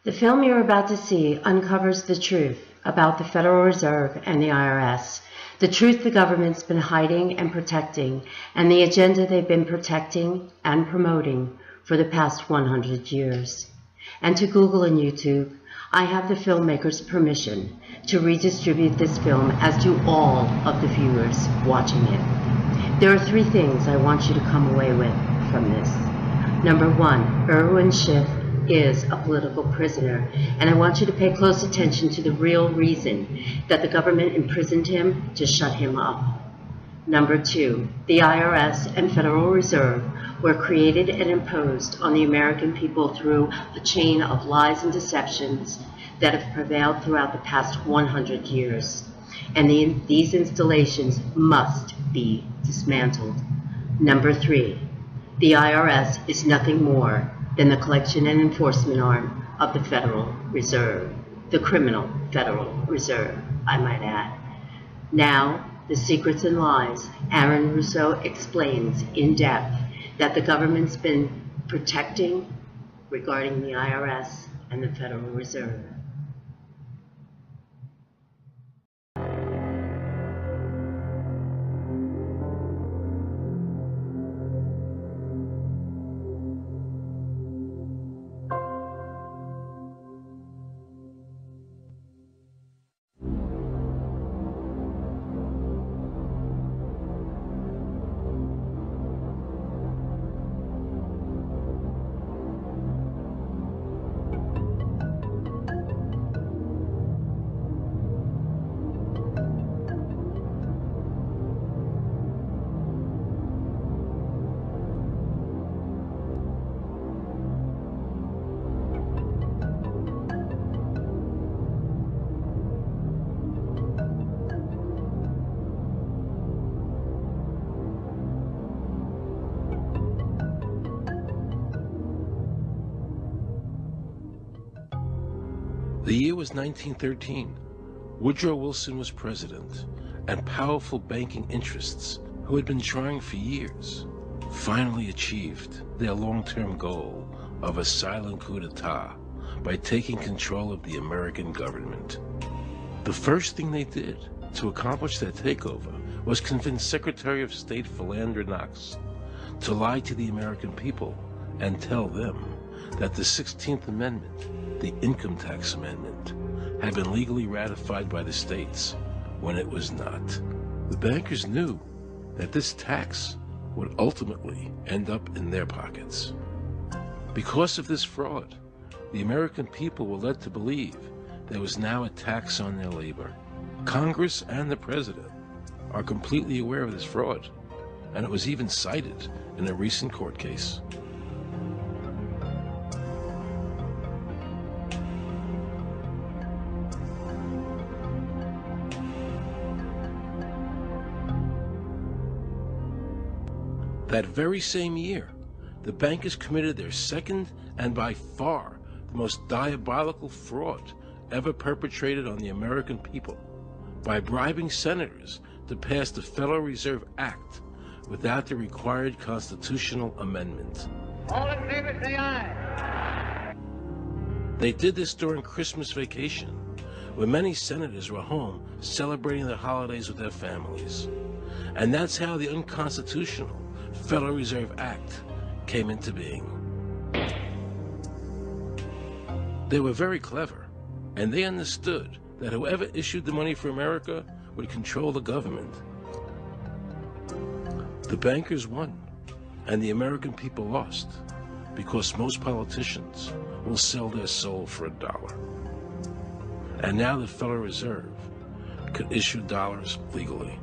The film you're about to see uncovers the truth about the Federal Reserve and the IRS, the truth the government's been hiding and protecting, and the agenda they've been protecting and promoting for the past 100 years. And to Google and YouTube, I have the filmmaker's permission to redistribute this film, as do all of the viewers watching it. There are three things I want you to come away with from this. Number one, Irwin Schiff is a political prisoner, and I want you to pay close attention to the real reason that the government imprisoned him to shut him up. Number two, the IRS and Federal Reserve were created and imposed on the American people through a chain of lies and deceptions that have prevailed throughout the past 100 years. And these installations must be dismantled. Number three, the IRS is nothing more than the collection and enforcement arm of the Federal Reserve, the criminal Federal Reserve, I might add. Now, the secrets and lies, Aaron Russo explains in depth that the government's been protecting regarding the IRS and the Federal Reserve. The year was 1913. Woodrow Wilson was president, and powerful banking interests, who had been trying for years, finally achieved their long-term goal of a silent coup d'etat by taking control of the American government. The first thing they did to accomplish their takeover was convince Secretary of State Philander Knox to lie to the American people and tell them that the 16th Amendment, the Income Tax Amendment, had been legally ratified by the states when it was not. The bankers knew that this tax would ultimately end up in their pockets. Because of this fraud, the American people were led to believe there was now a tax on their labor. Congress and the President are completely aware of this fraud, and it was even cited in a recent court case. That very same year, the bankers committed their second and by far the most diabolical fraud ever perpetrated on the American people by bribing senators to pass the Federal Reserve Act without the required constitutional amendment. All in favor, say aye. They did this during Christmas vacation, when many senators were home celebrating their holidays with their families. And that's how the unconstitutional Federal Reserve Act came into being. They were very clever, and they understood that whoever issued the money for America would control the government. The bankers won, and the American people lost, because most politicians will sell their soul for $1. And now the Federal Reserve could issue dollars legally.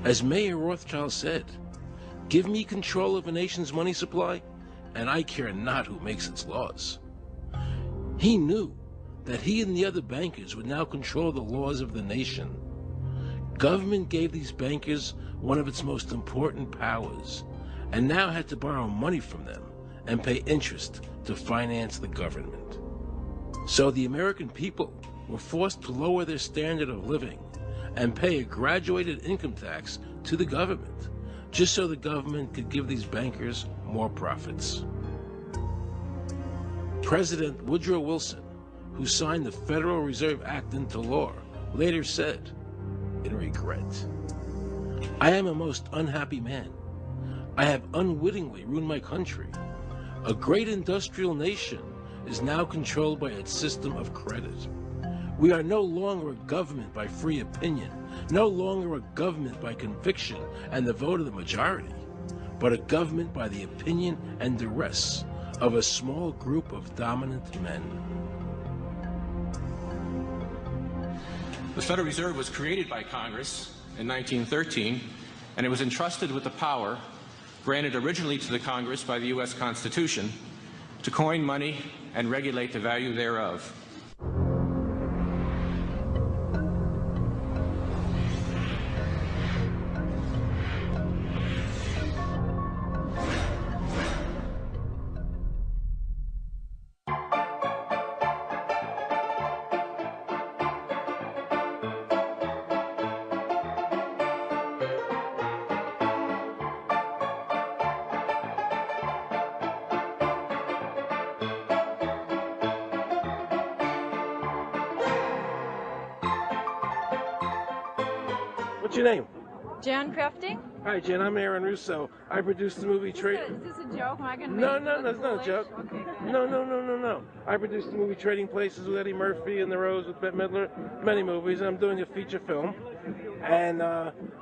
As Mayer Rothschild said, "Give me control of a nation's money supply, and I care not who makes its laws." He knew that he and the other bankers would now control the laws of the nation. Government gave these bankers one of its most important powers, and now had to borrow money from them and pay interest to finance the government. So the American people were forced to lower their standard of living and pay a graduated income tax to the government, just so the government could give these bankers more profits. President Woodrow Wilson, who signed the Federal Reserve Act into law, later said, in regret, "I am a most unhappy man. I have unwittingly ruined my country. A great industrial nation is now controlled by its system of credit. We are no longer a government by free opinion, no longer a government by conviction and the vote of the majority, but a government by the opinion and duress of a small group of dominant men." The Federal Reserve was created by Congress in 1913, and it was entrusted with the power granted originally to the Congress by the U.S. Constitution to coin money and regulate the value thereof. What's your name? Jan Crafting? Hi, Jen. I'm Aaron Russo. I produced the movie Is this a joke? Am I going to No, that's not a joke. Okay, good. No. I produced the movie Trading Places with Eddie Murphy and The Rose with Bette Midler, many movies, and I'm doing a feature film. And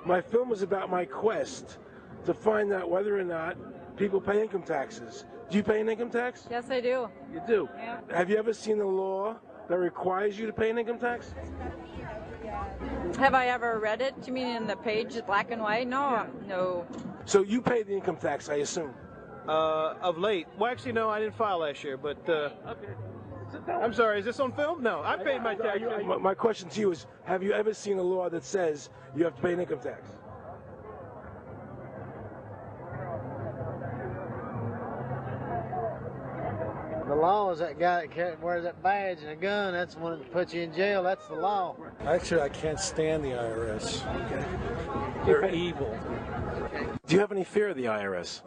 my film is about my quest to find out whether or not people pay income taxes. Do you pay an income tax? Yes, I do. You do? Yeah. Have you ever seen a law that requires you to pay an income tax? Have I ever read it? You mean in the page, black and white? No, Yeah. no. So you pay the income tax, I assume? Of late. Well, actually, no, I didn't file last year, but I'm sorry, is this on film? No, I paid my tax. My question to you is, have you ever seen a law that says you have to pay an income tax? The law is that guy that wears that badge and a gun. That's the one that puts you in jail. That's the law. Actually, I can't stand the IRS. They're evil. Do you have any fear of the IRS?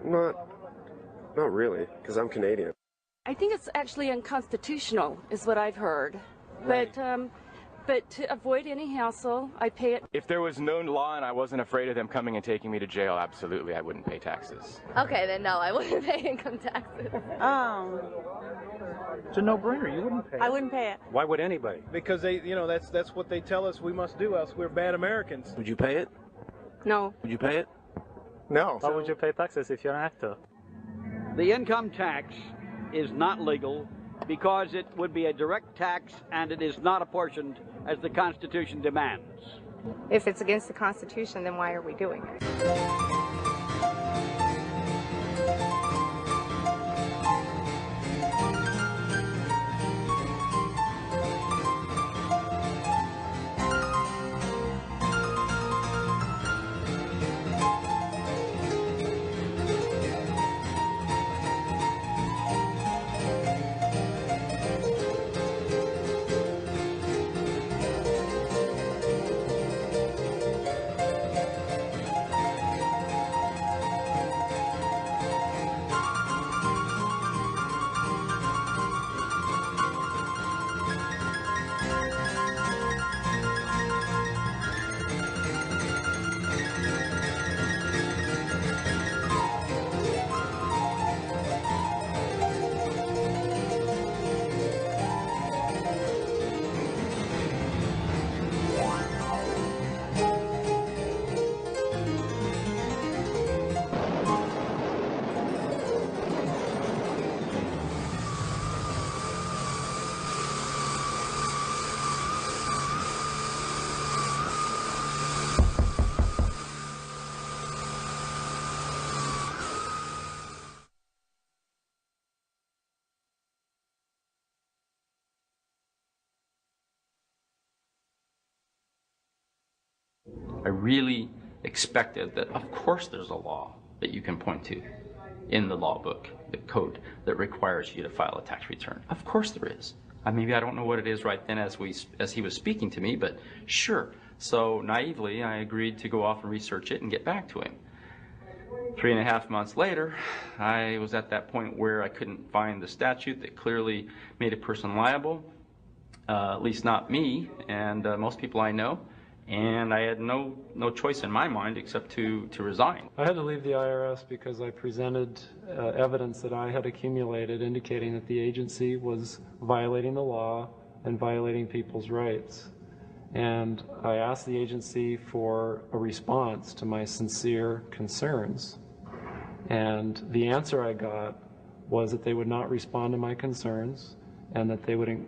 Not really, because I'm Canadian. I think it's actually unconstitutional, is what I've heard. Right. But to avoid any hassle, I pay it. If there was no law and I wasn't afraid of them coming and taking me to jail, absolutely, I wouldn't pay taxes. Okay, then no, I wouldn't pay income taxes. It's a no-brainer. You wouldn't pay it. I wouldn't pay it. Why would anybody? Because that's what they tell us we must do, else we're bad Americans. Would you pay it? No. Would you pay it? No. Why would you pay taxes if you're an actor? The income tax is not legal because it would be a direct tax and it is not apportioned as the Constitution demands. If it's against the Constitution, then why are we doing it? I really expected that, of course, there's a law that you can point to in the law book, the code, that requires you to file a tax return. Of course there is. Maybe I don't know what it is right then as he was speaking to me, but sure. So naively, I agreed to go off and research it and get back to him. 3.5 months later, I was at that point where I couldn't find the statute that clearly made a person liable, at least not me and most people I know, and I had no choice in my mind except to resign. I had to leave the IRS because I presented evidence that I had accumulated indicating that the agency was violating the law and violating people's rights. And I asked the agency for a response to my sincere concerns. And the answer I got was that they would not respond to my concerns and that they would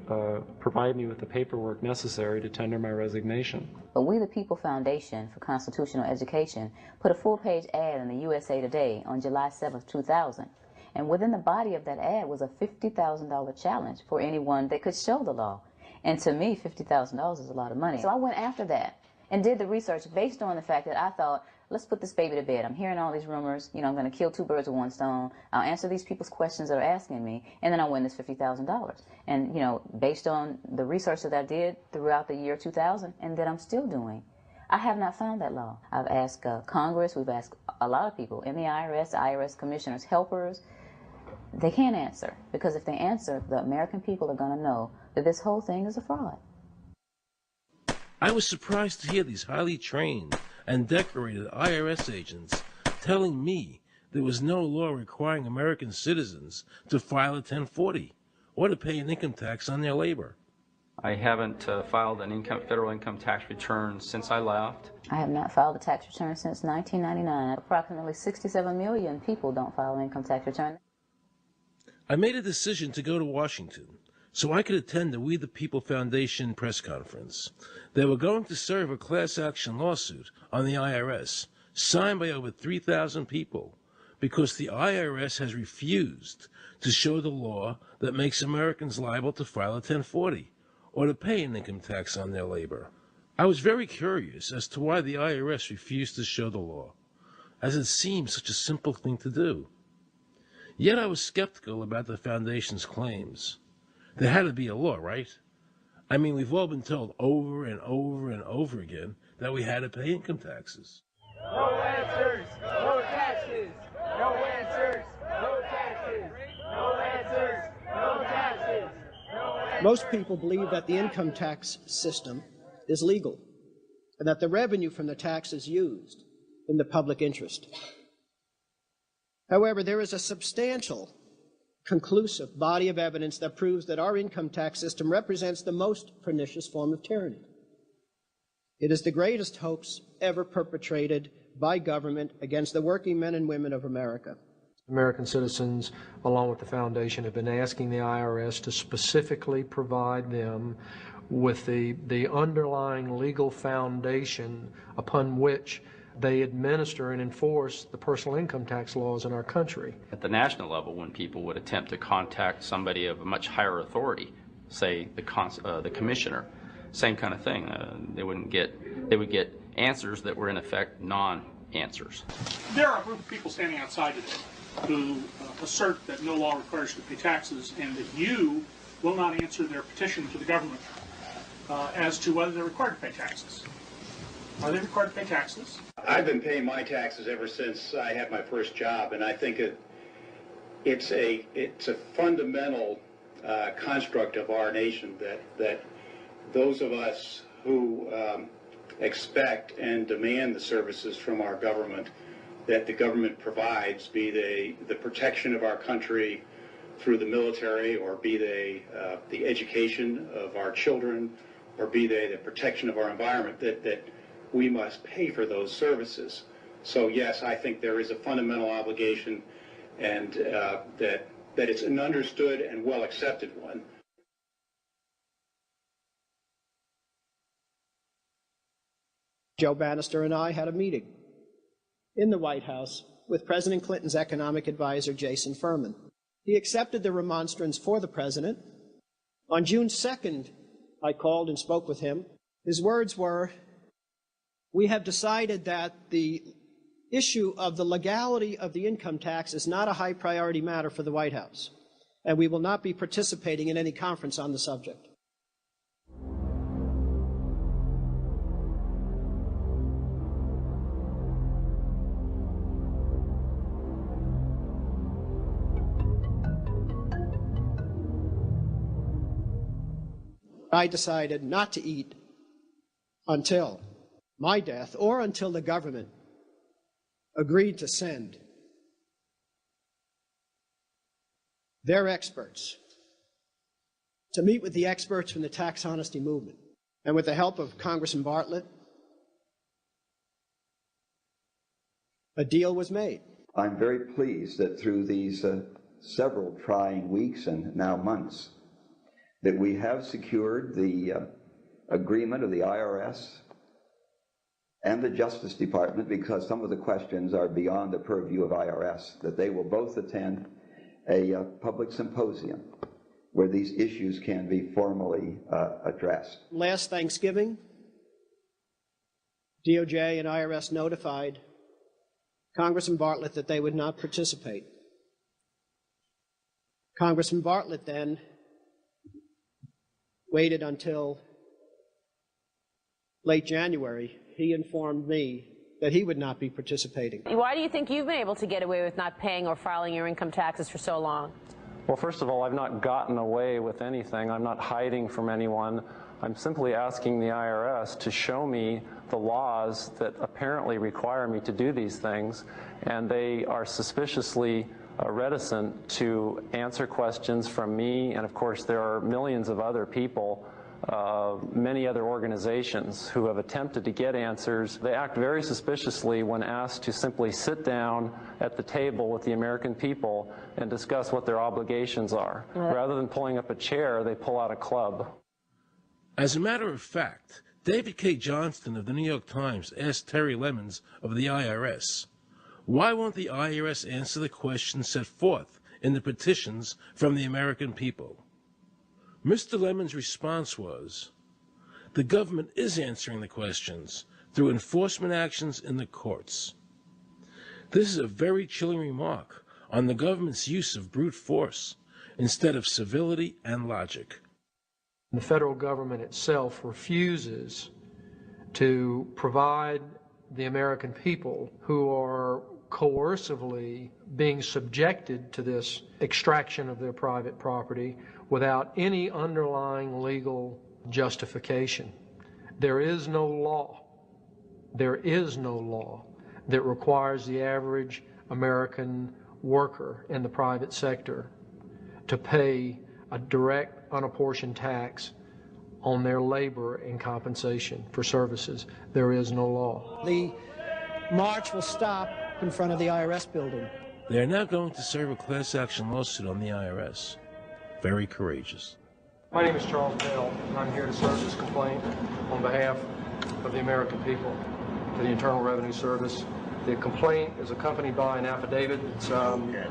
provide me with the paperwork necessary to tender my resignation. But We the People Foundation for Constitutional Education put a full-page ad in the USA Today on July 7th, 2000. And within the body of that ad was a $50,000 challenge for anyone that could show the law. And to me, $50,000 is a lot of money. So I went after that and did the research based on the fact that I thought, let's put this baby to bed. I'm hearing all these rumors. You know, I'm going to kill two birds with one stone. I'll answer these people's questions that are asking me, and then I'll win this $50,000. And, you know, based on the research that I did throughout the year 2000 and that I'm still doing, I have not found that law. I've asked Congress. We've asked a lot of people in the IRS commissioners, helpers. They can't answer, because if they answer, the American people are going to know that this whole thing is a fraud. I was surprised to hear these highly trained and decorated IRS agents telling me there was no law requiring American citizens to file a 1040 or to pay an income tax on their labor. I haven't filed an federal income tax return since I left. I have not filed a tax return since 1999. Approximately 67 million people don't file an income tax return. I made a decision to go to Washington so I could attend the We the People Foundation press conference. They were going to serve a class action lawsuit on the IRS, signed by over 3,000 people, because the IRS has refused to show the law that makes Americans liable to file a 1040 or to pay an income tax on their labor. I was very curious as to why the IRS refused to show the law, as it seemed such a simple thing to do. Yet I was skeptical about the Foundation's claims. There had to be a law, right? I mean, we've all been told over and over and over again that we had to pay income taxes. No answers, no taxes. No answers, no taxes. No answers, no taxes. Most people believe that the income tax system is legal and that the revenue from the tax is used in the public interest. However, there is a substantial, conclusive body of evidence that proves that our income tax system represents the most pernicious form of tyranny. It is the greatest hoax ever perpetrated by government against the working men and women of America. American citizens, along with the Foundation, have been asking the IRS to specifically provide them with the underlying legal foundation upon which they administer and enforce the personal income tax laws in our country. At the national level, when people would attempt to contact somebody of a much higher authority, say the commissioner, same kind of thing. They would get answers that were in effect non-answers. There are a group of people standing outside today who assert that no law requires you to pay taxes and that you will not answer their petition to the government as to whether they're required to pay taxes. Are they required to pay taxes? I've been paying my taxes ever since I had my first job, and I think it's a fundamental construct of our nation that those of us who expect and demand the services from our government that the government provides, be they the protection of our country through the military, or be they the education of our children, or be they the protection of our environment, that we must pay for those services. So yes, I think there is a fundamental obligation, and that it's an understood and well accepted one. Joe Bannister and I had a meeting in the White House with President Clinton's economic advisor, Jason Furman. He accepted the remonstrance for the president. On June 2nd, I called and spoke with him. His words were, "We have decided that the issue of the legality of the income tax is not a high priority matter for the White House, and we will not be participating in any conference on the subject." I decided not to eat until my death or until the government agreed to send their experts to meet with the experts from the tax honesty movement. And with the help of Congressman Bartlett, a deal was made. I'm very pleased that through these several trying weeks and now months, that we have secured the agreement of the IRS and the Justice Department, because some of the questions are beyond the purview of IRS, that they will both attend a public symposium where these issues can be formally addressed. Last Thanksgiving, DOJ and IRS notified Congressman Bartlett that they would not participate. Congressman Bartlett then waited until late January. He informed me that he would not be participating. Why do you think you've been able to get away with not paying or filing your income taxes for so long? Well, first of all, I've not gotten away with anything. I'm not hiding from anyone. I'm simply asking the IRS to show me the laws that apparently require me to do these things, and they are suspiciously reticent to answer questions from me, and of course there are millions of other people, many other organizations who have attempted to get answers. They act very suspiciously when asked to simply sit down at the table with the American people and discuss what their obligations are. Rather than pulling up a chair, they pull out a club. As a matter of fact, David K. Johnston of the New York Times asked Terry Lemons of the IRS, why won't the IRS answer the questions set forth in the petitions from the American people? Mr. Lemons' response was, the government is answering the questions through enforcement actions in the courts. This is a very chilling remark on the government's use of brute force instead of civility and logic. The federal government itself refuses to provide the American people who are coercively being subjected to this extraction of their private property without any underlying legal justification. There is no law that requires the average American worker in the private sector to pay a direct, unapportioned tax on their labor and compensation for services. There is no law. The march will stop in front of the IRS building. They are now going to serve a class action lawsuit on the IRS. Very courageous. My name is Charles Bell, and I'm here to serve this complaint on behalf of the American people to the Internal Revenue Service. The complaint is accompanied by an affidavit. It's under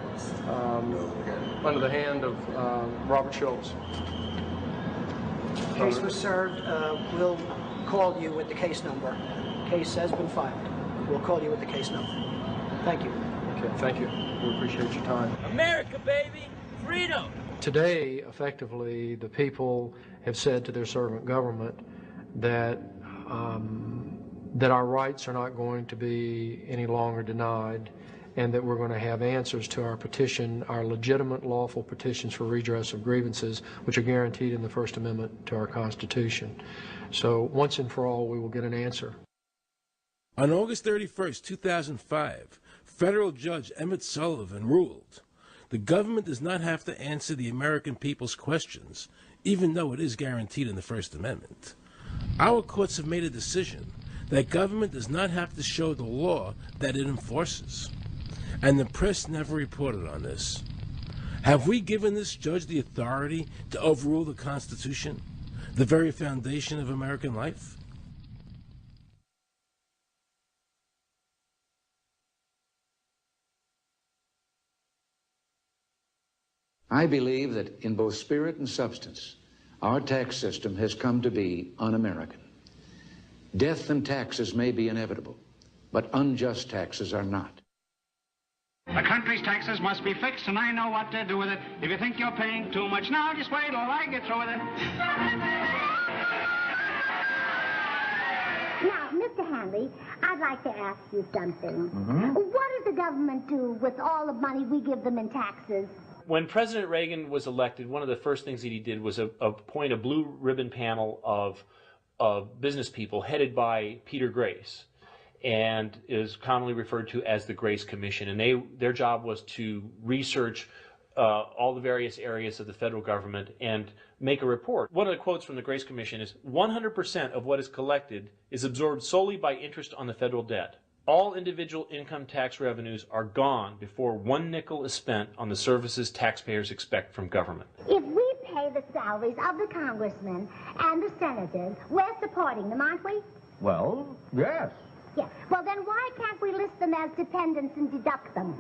the hand of Robert Schultz. Case was served. We'll call you with the case number. Case has been filed. We'll call you with the case number. Thank you. Okay, thank you. We appreciate your time. America, baby! Freedom! Today, effectively, the people have said to their servant government that that our rights are not going to be any longer denied, and that we're going to have answers to our petition, our legitimate lawful petitions for redress of grievances, which are guaranteed in the First Amendment to our Constitution. So once and for all, we will get an answer. On August 31st, 2005, federal judge Emmett Sullivan ruled, the government does not have to answer the American people's questions, even though it is guaranteed in the First Amendment. Our courts have made a decision that government does not have to show the law that it enforces. And the press never reported on this. Have we given this judge the authority to overrule the Constitution, the very foundation of American life? I believe that in both spirit and substance, our tax system has come to be un-American. Death and taxes may be inevitable, but unjust taxes are not. The country's taxes must be fixed, and I know what to do with it. If you think you're paying too much now, just wait till I get through with it. Now, Mr. Hanley, I'd like to ask you something. What does the government do with all the money we give them in taxes? When President Reagan was elected, one of the first things that he did was appoint a blue ribbon panel of business people headed by Peter Grace, and is commonly referred to as the Grace Commission. And their job was to research all the various areas of the federal government and make a report. One of the quotes from the Grace Commission is, 100% of what is collected is absorbed solely by interest on the federal debt. All individual income tax revenues are gone before 1 nickel is spent on the services taxpayers expect from government. If we pay the salaries of the congressmen and the senators, we're supporting them, aren't we? Well, yes. Yes. Well, then why can't we list them as dependents and deduct them?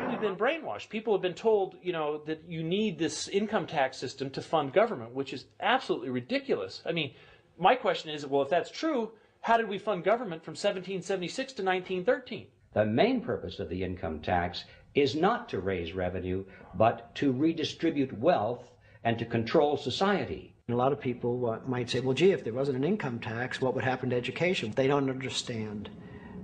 We've been brainwashed. People have been told, you know, that you need this income tax system to fund government, which is absolutely ridiculous. I mean, my question is, well, if that's true, how did we fund government from 1776 to 1913? The main purpose of the income tax is not to raise revenue, but to redistribute wealth and to control society. A lot of people might say, well, gee, if there wasn't an income tax, what would happen to education? They don't understand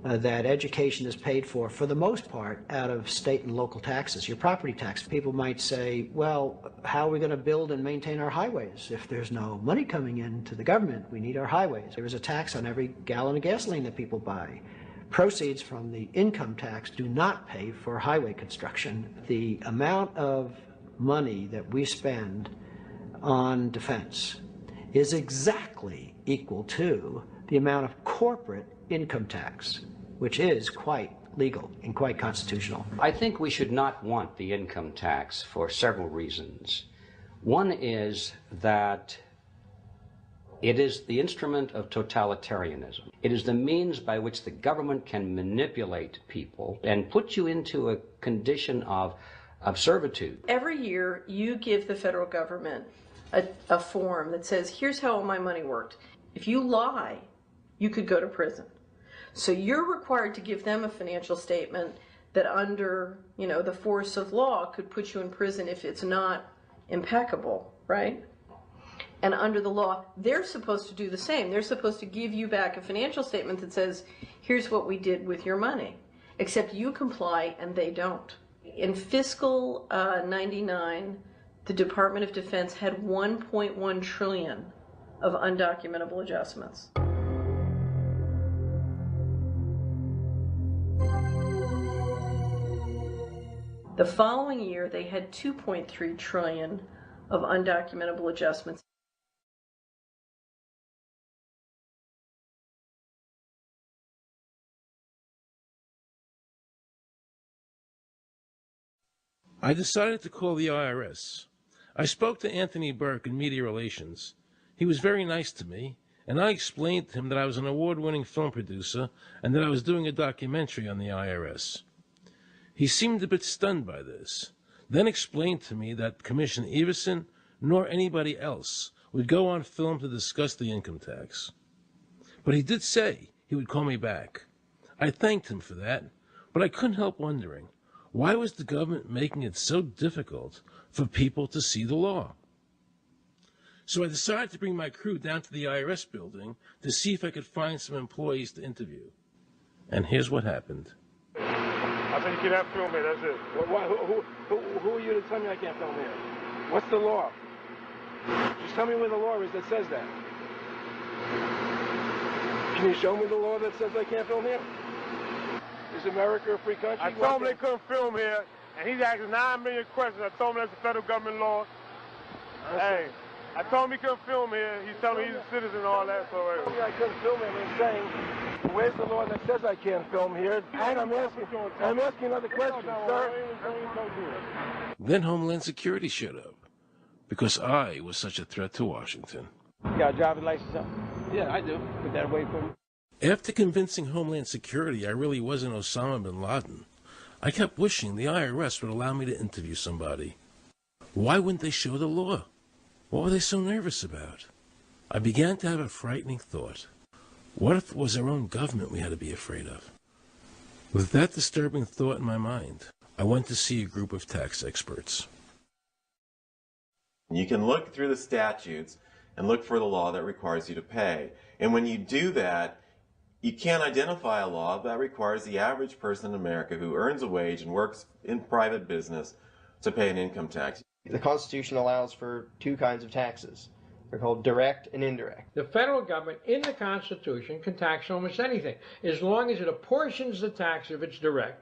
that education is paid for the most part, out of state and local taxes, your property tax. People might say, well, how are we going to build and maintain our highways? If there's no money coming into the government, we need our highways. There is a tax on every gallon of gasoline that people buy. Proceeds from the income tax do not pay for highway construction. The amount of money that we spend on defense is exactly equal to the amount of corporate income tax, which is quite legal and quite constitutional. I think we should not want the income tax for several reasons. One is that it is the instrument of totalitarianism. It is the means by which the government can manipulate people and put you into a condition of servitude. Every year you give the federal government a form that says, here's how all my money worked. If you lie, you could go to prison. So you're required to give them a financial statement that under, you know, the force of law could put you in prison if it's not impeccable, right? And under the law, they're supposed to do the same. They're supposed to give you back a financial statement that says, here's what we did with your money. Except you comply and they don't. In fiscal 99, the Department of Defense had 1.1 trillion of undocumentable adjustments. The following year, they had 2.3 trillion of undocumentable adjustments. I decided to call the IRS. I spoke to Anthony Burke in Media Relations. He was very nice to me, and I explained to him that I was an award-winning film producer and that I was doing a documentary on the IRS. He seemed a bit stunned by this, then explained to me that Commissioner Everson nor anybody else would go on film to discuss the income tax. But he did say he would call me back. I thanked him for that, but I couldn't help wondering, why was the government making it so difficult for people to see the law? So I decided to bring my crew down to the IRS building to see if I could find some employees to interview. And here's what happened. I said you cannot film here, that's it. Who are you to tell me I can't film here? What's the law? Just tell me where the law is that says that. Can you show me the law that says I can't film here? Is America a free country? I told him they couldn't film here, and he's asking 9 million questions. I told him that's the federal government law. Hey, I told him he couldn't film here. He's telling me he's a citizen and all that. So I couldn't film him. He's saying, where's the law that says I can't film here? And I'm asking another question, sir. Then Homeland Security showed up, because I was such a threat to Washington. You got a driver's license up? Yeah, I do. Put that away for me. After convincing Homeland Security I really wasn't Osama bin Laden, I kept wishing the IRS would allow me to interview somebody. Why wouldn't they show the law? What were they so nervous about? I began to have a frightening thought. What if it was our own government we had to be afraid of? With that disturbing thought in my mind, I went to see a group of tax experts. You can look through the statutes and look for the law that requires you to pay. And when you do that, You can't identify a law that requires the average person in America who earns a wage and works in private business to pay an income tax. The Constitution allows for two kinds of taxes. They're called direct and indirect. The federal government in the Constitution can tax almost anything, as long as it apportions the tax if it's direct.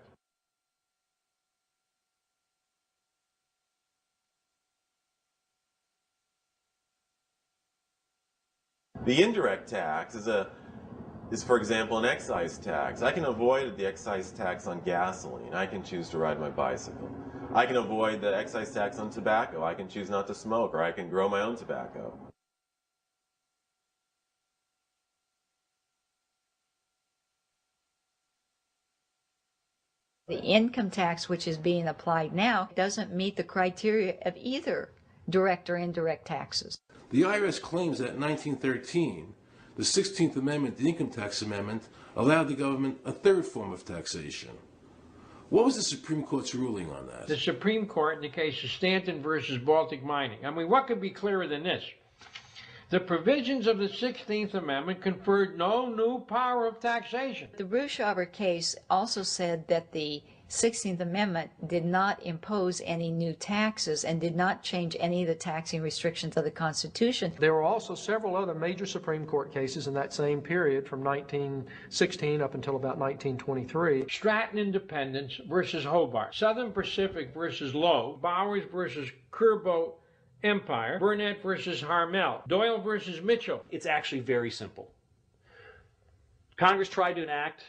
The indirect tax is, for example, an excise tax. I can avoid the excise tax on gasoline. I can choose to ride my bicycle. I can avoid the excise tax on tobacco. I can choose not to smoke, or I can grow my own tobacco. The income tax which is being applied now doesn't meet the criteria of either direct or indirect taxes. The IRS claims that in 1913, the 16th Amendment, the Income Tax Amendment, allowed the government a third form of taxation. What was the Supreme Court's ruling on that? The Supreme Court in the case of Stanton versus Baltic Mining. I mean, what could be clearer than this? The provisions of the 16th Amendment conferred no new power of taxation. The Ruschauer case also said that the 16th Amendment did not impose any new taxes and did not change any of the taxing restrictions of the Constitution. There were also several other major Supreme Court cases in that same period from 1916 up until about 1923. Stratton Independence versus Hobart, Southern Pacific versus Lowe, Bowers versus Kerbo Empire, Burnett versus Harmel, Doyle versus Mitchell. It's actually very simple. Congress tried to enact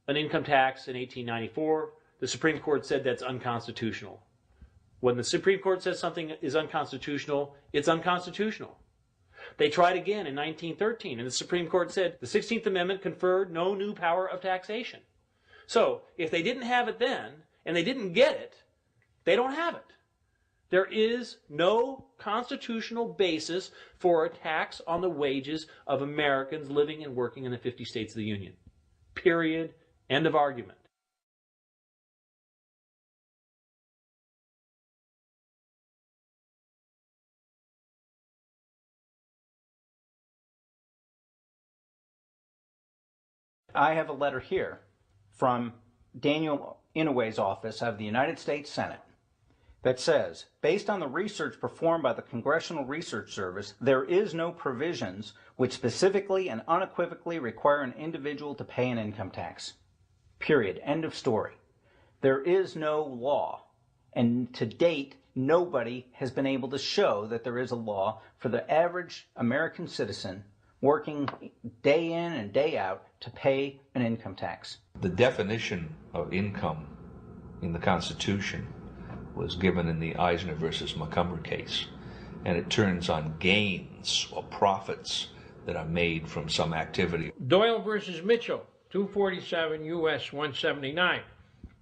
an income tax in 1894. The Supreme Court said that's unconstitutional. When the Supreme Court says something is unconstitutional, it's unconstitutional. They tried again in 1913, and the Supreme Court said the 16th Amendment conferred no new power of taxation. So, if they didn't have it then, and they didn't get it, they don't have it. There is no constitutional basis for a tax on the wages of Americans living and working in the 50 states of the Union. Period. End of argument. I have a letter here from Daniel Inouye's office of the United States Senate that says, based on the research performed by the Congressional Research Service, there is no provisions which specifically and unequivocally require an individual to pay an income tax. Period. End of story. There is no law, and to date, nobody has been able to show that there is a law for the average American citizen working day in and day out to pay an income tax. The definition of income in the Constitution was given in the Eisner versus Macomber case, and it turns on gains or profits that are made from some activity. Doyle versus Mitchell, 247 U.S. 179,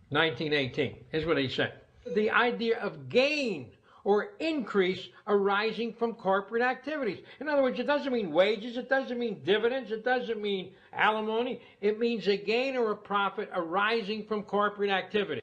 1918. Here's what he said. The idea of gain or increase arising from corporate activities. In other words, it doesn't mean wages, it doesn't mean dividends, it doesn't mean alimony. It means a gain or a profit arising from corporate activity.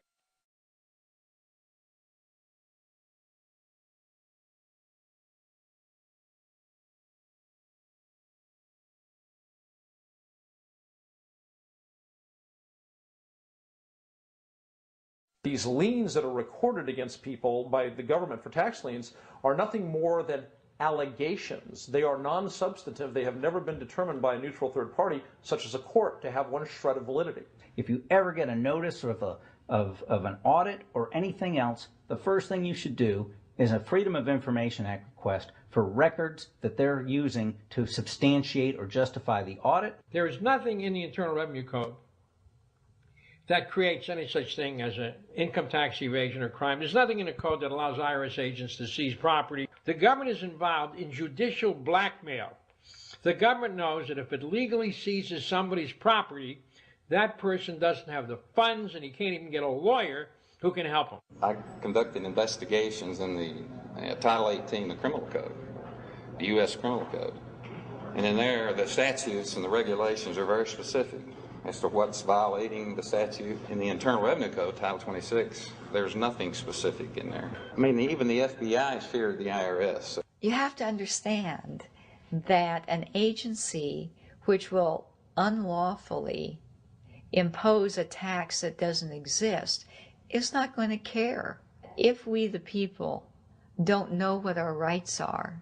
These liens that are recorded against people by the government for tax liens are nothing more than allegations. They are non-substantive. They have never been determined by a neutral third party, such as a court, to have one shred of validity. If you ever get a notice of an audit or anything else, the first thing you should do is a Freedom of Information Act request for records that they're using to substantiate or justify the audit. There is nothing in the Internal Revenue Code that creates any such thing as an income tax evasion or crime. There's nothing in the code that allows IRS agents to seize property. The government is involved in judicial blackmail. The government knows that if it legally seizes somebody's property, that person doesn't have the funds and he can't even get a lawyer who can help him. I conducted investigations in the Title 18 of the Criminal Code, the U.S. Criminal Code. And in there, the statutes and the regulations are very specific as to what's violating the statute. In the Internal Revenue Code, Title 26, there's nothing specific in there. I mean, even the FBI is feared the IRS. You have to understand that an agency which will unlawfully impose a tax that doesn't exist is not going to care. If we, the people, don't know what our rights are,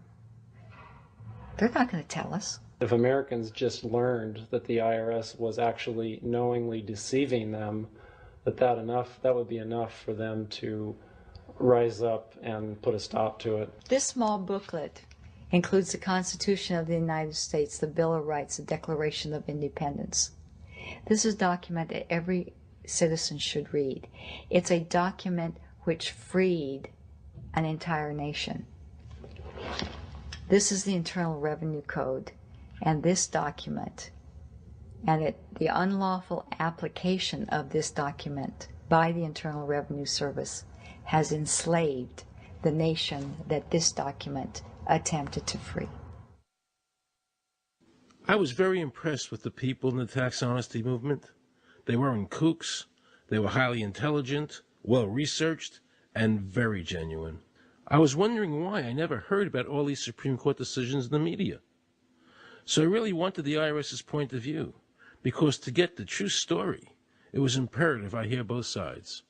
they're not going to tell us. If Americans just learned that the IRS was actually knowingly deceiving them, that would be enough for them to rise up and put a stop to it. This small booklet includes the Constitution of the United States, the Bill of Rights, the Declaration of Independence. This is a document that every citizen should read. It's a document which freed an entire nation. This is the Internal Revenue Code, and this document, and the unlawful application of this document by the Internal Revenue Service has enslaved the nation that this document attempted to free. I was very impressed with the people in the tax honesty movement. They weren't kooks, they were highly intelligent, well-researched, and very genuine. I was wondering why I never heard about all these Supreme Court decisions in the media. So I really wanted the IRS's point of view, because to get the true story, it was imperative I hear both sides.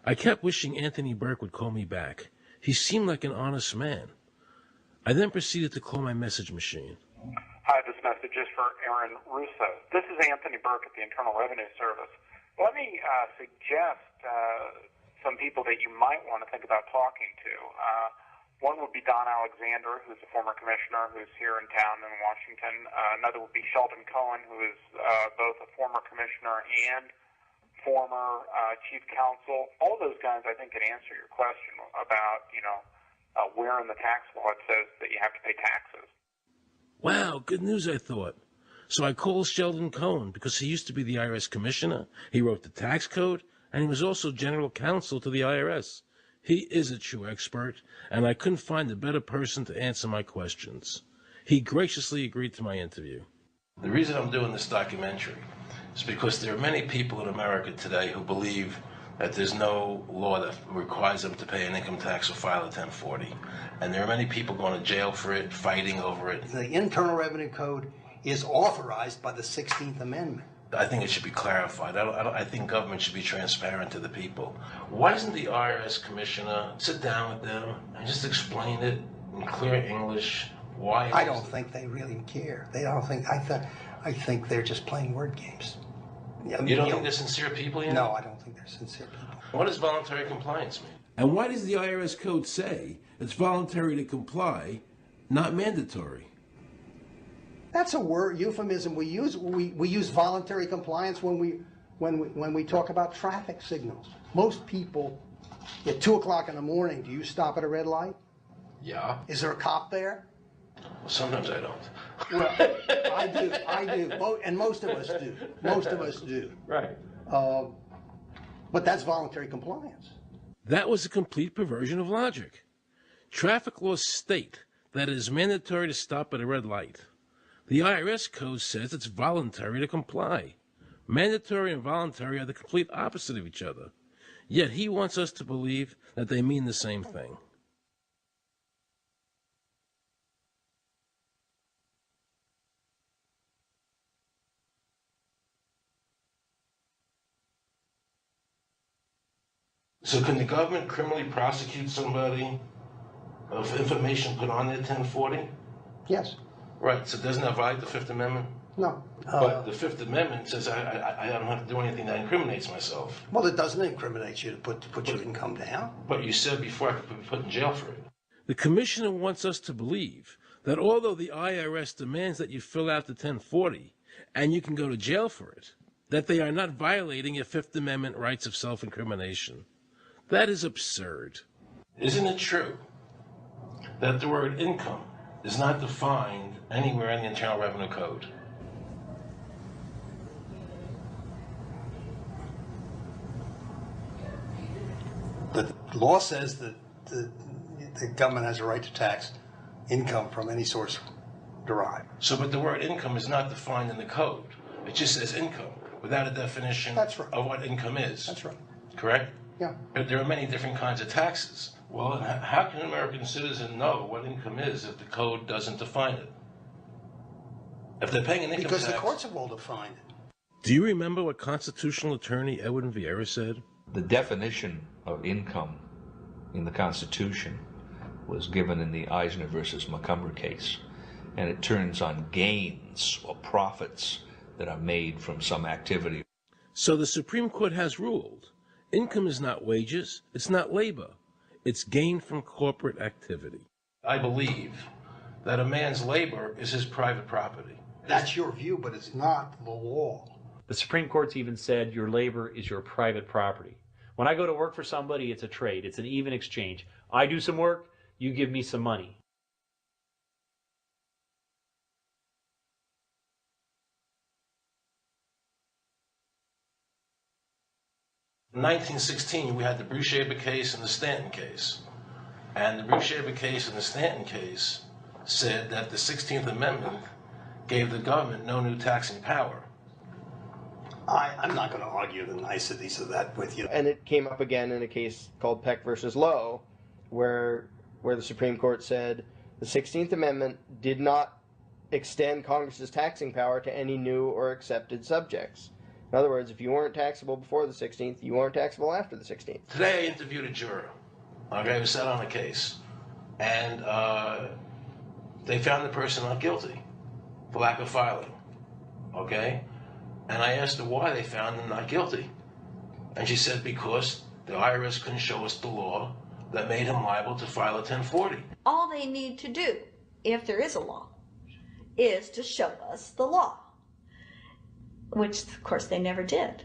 I kept wishing Anthony Burke would call me back. He seemed like an honest man. I then proceeded to call my message machine. Hi, this message is for Aaron Russo. This is Anthony Burke at the Internal Revenue Service. Let me suggest some people that you might want to think about talking to. One would be Don Alexander, who's a former commissioner who's here in town in Washington. Another would be Sheldon Cohen, who is both a former commissioner and former chief counsel. All those guys, I think, can answer your question about, where in the tax law it says that you have to pay taxes. Wow, good news, I thought. So I called Sheldon Cohen because he used to be the IRS commissioner. He wrote the tax code, and he was also general counsel to the IRS. He is a true expert, and I couldn't find a better person to answer my questions. He graciously agreed to my interview. The reason I'm doing this documentary is because there are many people in America today who believe that there's no law that requires them to pay an income tax or file a 1040. And there are many people going to jail for it, fighting over it. The Internal Revenue Code is authorized by the 16th Amendment. I think it should be clarified. I think government should be transparent to the people. Why doesn't the IRS commissioner sit down with them and just explain it in clear English? Why? I don't think they really care. They don't think. I think they're just playing word games. You don't think they're sincere people? No, I don't think they're sincere people. What does voluntary compliance mean? And why does the IRS code say it's voluntary to comply, not mandatory? That's a word euphemism we use. We use voluntary compliance when we talk about traffic signals. Most people at 2 o'clock in the morning, do you stop at a red light? Yeah. Is there a cop there? Sometimes I don't. Well, I do, and most of us do. Most of us do. Right. But that's voluntary compliance. That was a complete perversion of logic. Traffic laws state that it is mandatory to stop at a red light. The IRS code says it's voluntary to comply. Mandatory and voluntary are the complete opposite of each other. Yet he wants us to believe that they mean the same thing. So can the government criminally prosecute somebody of information put on their 1040? Yes. Right, so doesn't that violate the Fifth Amendment? No. But the Fifth Amendment says I don't have to do anything that incriminates myself. Well, it doesn't incriminate you to put your income down. But you said before I could be put in jail for it. The commissioner wants us to believe that although the IRS demands that you fill out the 1040 and you can go to jail for it, that they are not violating your Fifth Amendment rights of self-incrimination. That is absurd. Isn't it true that the word income is not defined anywhere in the Internal Revenue Code? The law says that the government has a right to tax income from any source derived. So, but the word income is not defined in the code. It just says income without a definition of what income is. That's right. Correct? Yeah. But there are many different kinds of taxes. Well, how can an American citizen know what income is if the code doesn't define it? If they're paying an income Because tax... the courts have all defined it. Do you remember what constitutional attorney Edwin Vieira said? The definition of income in the Constitution was given in the Eisner versus Macomber case, and it turns on gains or profits that are made from some activity. So the Supreme Court has ruled, income is not wages, it's not labor, it's gain from corporate activity. I believe that a man's labor is his private property. That's your view, but it's not the law. The Supreme Court's even said your labor is your private property. When I go to work for somebody, it's a trade. It's an even exchange. I do some work, you give me some money. In 1916, we had the Bruce-Shaber case and the Stanton case. And the Bruce-Shaber case and the Stanton case said that the 16th Amendment gave the government no new taxing power. I'm not going to argue the niceties of that with you. And it came up again in a case called Peck versus Lowe, where the Supreme Court said the 16th Amendment did not extend Congress's taxing power to any new or accepted subjects. In other words, if you weren't taxable before the 16th, you weren't taxable after the 16th. Today I interviewed a juror, okay, who sat on a case, and they found the person not guilty for lack of filing, okay? And I asked her why they found him not guilty. And she said because the IRS couldn't show us the law that made him liable to file a 1040. All they need to do, if there is a law, is to show us the law, which of course they never did.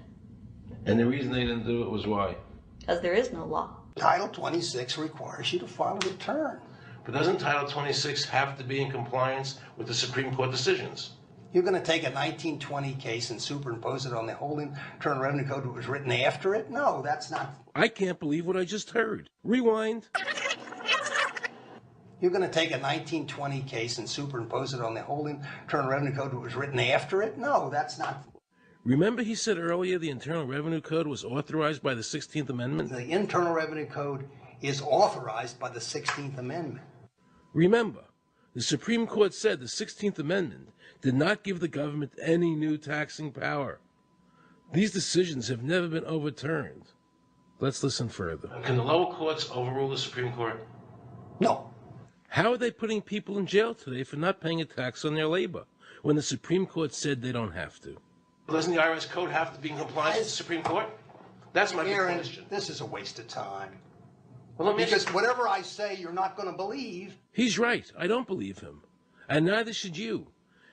And the reason they didn't do it was why? Because there is no law. Title 26 requires you to file a return. But doesn't Title 26 have to be in compliance with the Supreme Court decisions? You're going to take a 1920 case and superimpose it on the whole Internal Revenue Code that was written after it? No, that's not. I can't believe what I just heard. Rewind. You're going to take a 1920 case and superimpose it on the whole Internal Revenue Code that was written after it? No, that's not. Remember he said earlier the Internal Revenue Code was authorized by the 16th Amendment? The Internal Revenue Code is authorized by the 16th Amendment. Remember, the Supreme Court said the 16th Amendment did not give the government any new taxing power. These decisions have never been overturned. Let's listen further. Can the lower courts overrule the Supreme Court? No. How are they putting people in jail today for not paying a tax on their labor when the Supreme Court said they don't have to? Doesn't the IRS code have to be in compliance with the Supreme Court? That's my big question. This is a waste of time. Well, because whatever I say, you're not going to believe. He's right. I don't believe him. And neither should you.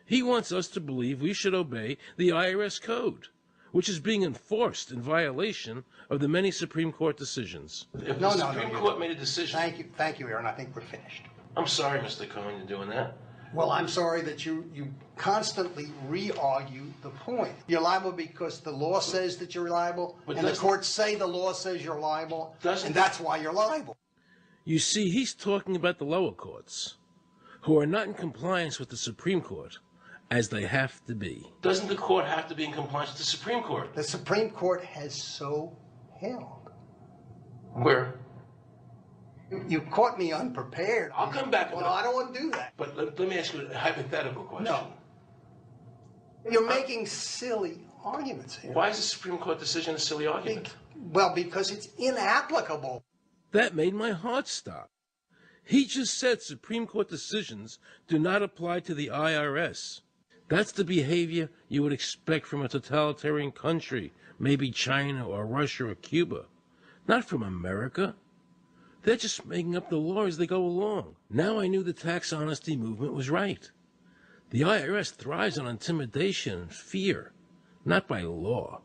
He wants us to believe we should obey the IRS code, which is being enforced in violation of the many Supreme Court decisions. If the Supreme Court made a decision... Thank you, Aaron. I think we're finished. I'm sorry, Mr. Cohen, you're doing that. Well, I'm sorry that you constantly re-argue the point. You're liable because the law says that you're liable, and the courts say the law says you're liable, and that's why you're liable. You see, he's talking about the lower courts, who are not in compliance with the Supreme Court, as they have to be. Doesn't the court have to be in compliance with the Supreme Court? The Supreme Court has so held. Where? You caught me unprepared. I'll come back. Well, I don't want to do that. But let me ask you a hypothetical question. No. You're making silly arguments here. Why is the Supreme Court decision a silly argument? Well, because it's inapplicable. That made my heart stop. He just said Supreme Court decisions do not apply to the IRS. That's the behavior you would expect from a totalitarian country, maybe China or Russia or Cuba. Not from America. They're just making up the law as they go along. Now I knew the tax honesty movement was right. The IRS thrives on intimidation and fear, not by law.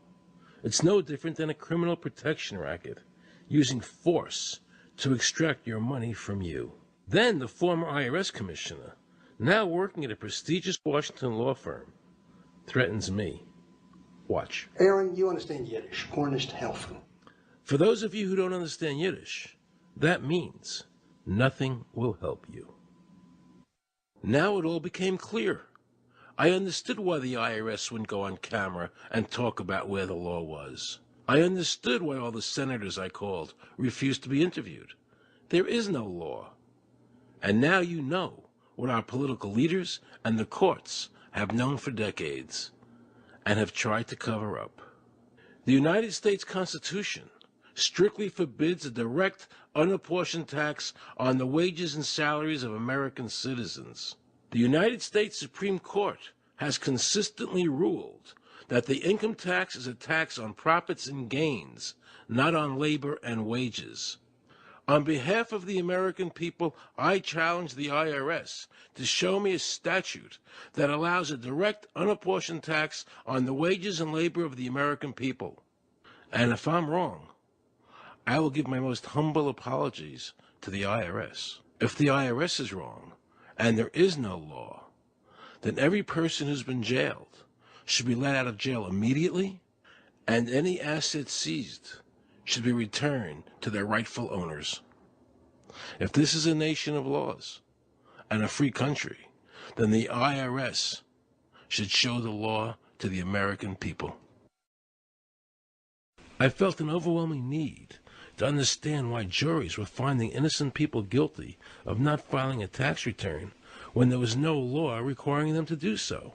It's no different than a criminal protection racket, using force to extract your money from you. Then the former IRS commissioner, now working at a prestigious Washington law firm, threatens me. Watch. Aaron, you understand Yiddish. Cornish helfen. For those of you who don't understand Yiddish, that means nothing will help you. Now it all became clear. I understood why the IRS wouldn't go on camera and talk about where the law was. I understood why all the senators I called refused to be interviewed. There is no law. And now you know what our political leaders and the courts have known for decades and have tried to cover up. The United States Constitution strictly forbids a direct, unapportioned tax on the wages and salaries of American citizens. The United States Supreme Court has consistently ruled that the income tax is a tax on profits and gains, not on labor and wages. On behalf of the American people, I challenge the IRS to show me a statute that allows a direct, unapportioned tax on the wages and labor of the American people. And if I'm wrong, I will give my most humble apologies to the IRS. If the IRS is wrong, and there is no law, then every person who's been jailed should be let out of jail immediately, and any assets seized should be returned to their rightful owners. If this is a nation of laws and a free country, then the IRS should show the law to the American people. I felt an overwhelming need to understand why juries were finding innocent people guilty of not filing a tax return when there was no law requiring them to do so.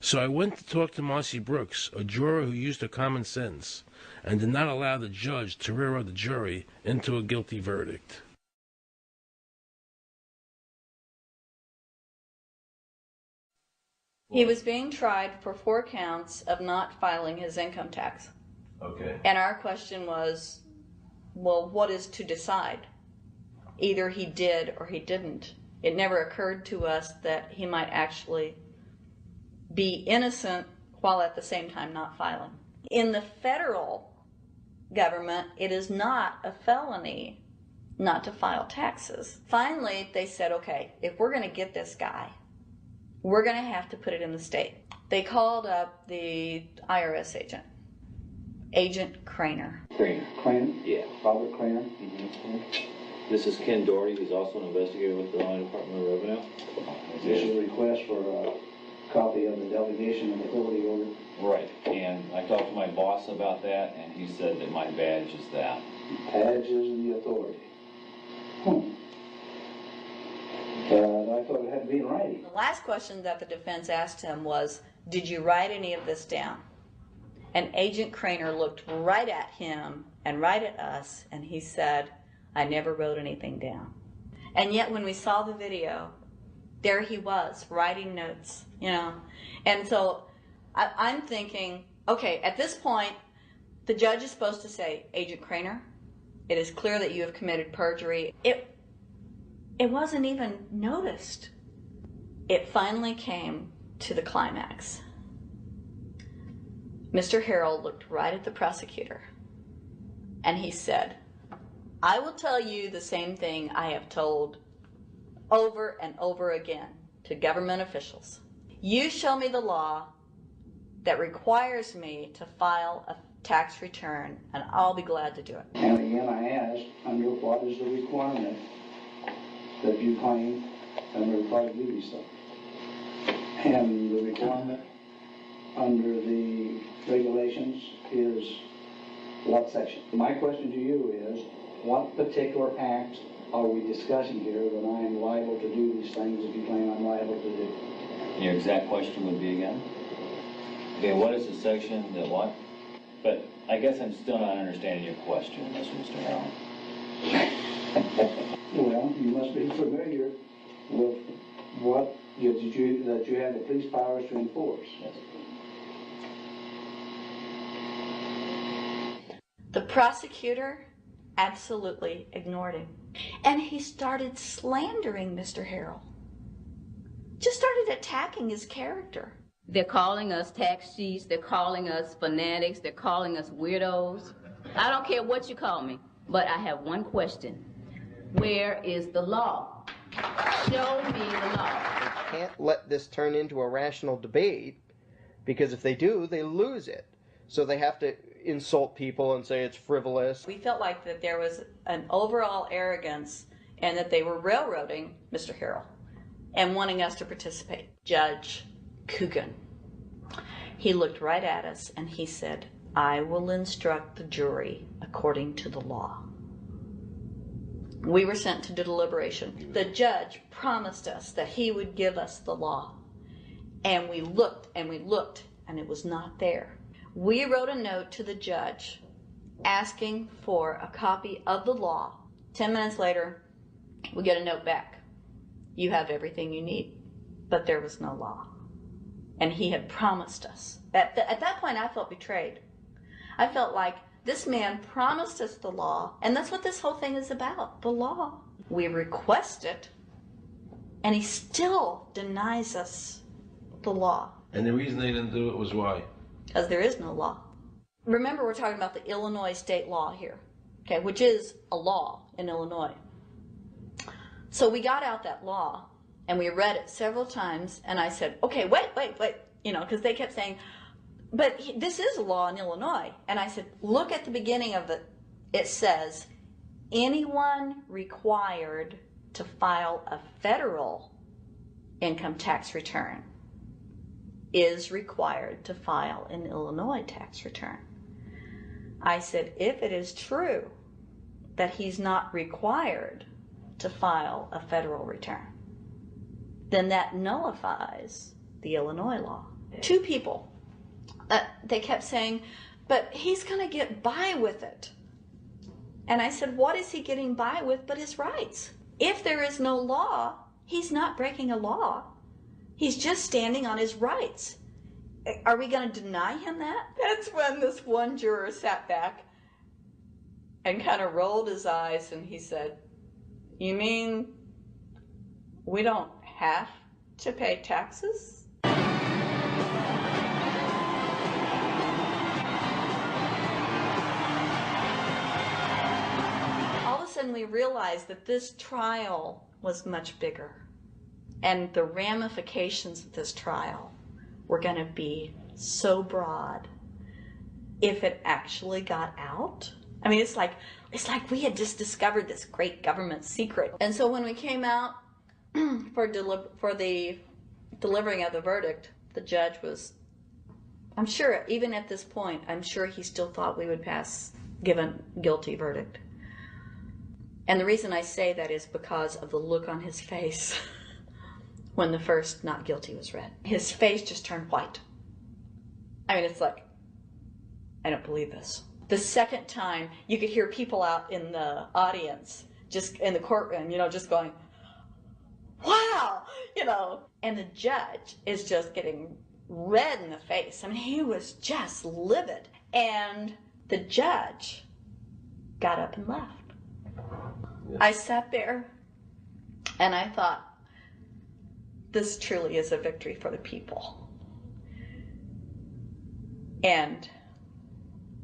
So I went to talk to Marcy Brooks, a juror who used her common sense and did not allow the judge to railroad the jury into a guilty verdict. He was being tried for 4 counts of not filing his income tax. Okay. And our question was, well, what is to decide? Either he did or he didn't. It never occurred to us that he might actually be innocent while at the same time not filing. In the federal government, it is not a felony not to file taxes. Finally, they said, okay, if we're going to get this guy, we're going to have to put it in the state. They called up the IRS agent, Agent Craner. Craner? Yeah. Robert Craner. This is Ken Doherty, who's also an investigator with the Illinois Department of Revenue. This is a request for a copy of the delegation of authority order. Right, and I talked to my boss about that, and he said that my badge is that. Badge is the authority. I thought it had to be in writing. The last question that the defense asked him was, did you write any of this down? And Agent Craner looked right at him and right at us, and he said, I never wrote anything down. And yet when we saw the video, there he was, writing notes, you know. And so I'm thinking, okay, at this point, the judge is supposed to say, Agent Craner, it is clear that you have committed perjury. It wasn't even noticed. It finally came to the climax. Mr. Harrell looked right at the prosecutor, and he said, I will tell you the same thing I have told over and over again to government officials. You show me the law that requires me to file a tax return, and I'll be glad to do it. And again, I ask, under what is the requirement that you claim under the Private Duty stuff? And the requirement under the regulations is what section? My question to you is, what particular act are we discussing here that I am liable to do these things if you claim I'm liable to do? Your exact question would be again? Okay, what is the section that what? But I guess I'm still not understanding your question, Mr. Harrell. Well, you must be familiar with what that you have the police powers to enforce. Yes. The prosecutor absolutely ignored him. And he started slandering Mr. Harrell. Just started attacking his character. They're calling us tax cheats, they're calling us fanatics, they're calling us weirdos. I don't care what you call me, but I have one question. Where is the law? Show me the law. They can't let this turn into a rational debate, because if they do, they lose it. So they have to insult people and say it's frivolous. We felt like that there was an overall arrogance and that they were railroading Mr. Harrell and wanting us to participate. Judge Coogan, he looked right at us and he said, I will instruct the jury according to the law. We were sent to deliberation. The judge promised us that he would give us the law. And we looked and we looked, and it was not there. We wrote a note to the judge asking for a copy of the law. 10 minutes later, we get a note back. You have everything you need. But there was no law. And he had promised us. At that point, I felt betrayed. I felt like this man promised us the law, and that's what this whole thing is about, the law. We request it, and he still denies us the law. And the reason they didn't do it was why? Because there is no law. Remember, we're talking about the Illinois state law here, okay, which is a law in Illinois. So we got out that law, and we read it several times, and I said, okay, wait, you know, because they kept saying, but this is a law in Illinois. And I said, look at the beginning of it. It says, anyone required to file a federal income tax return is required to file an Illinois tax return. I said, if it is true that he's not required to file a federal return, then that nullifies the Illinois law. Two people, they kept saying, but he's going to get by with it. And I said, what is he getting by with but his rights? If there is no law, he's not breaking a law. He's just standing on his rights. Are we going to deny him that? That's when this one juror sat back and kind of rolled his eyes, and he said, you mean we don't have to pay taxes? All of a sudden we realized that this trial was much bigger, and the ramifications of this trial were going to be so broad if it actually got out. I mean, it's like we had just discovered this great government secret. And so when we came out for the delivering of the verdict, the judge was, I'm sure, even at this point, I'm sure he still thought we would give a guilty verdict. And the reason I say that is because of the look on his face when the first not guilty was read. His face just turned white. I mean, it's like, I don't believe this. The second time, you could hear people out in the audience, just in the courtroom, you know, just going, wow, you know. And the judge is just getting red in the face. I mean, he was just livid. And the judge got up and left. Yes. I sat there and I thought, this truly is a victory for the people. And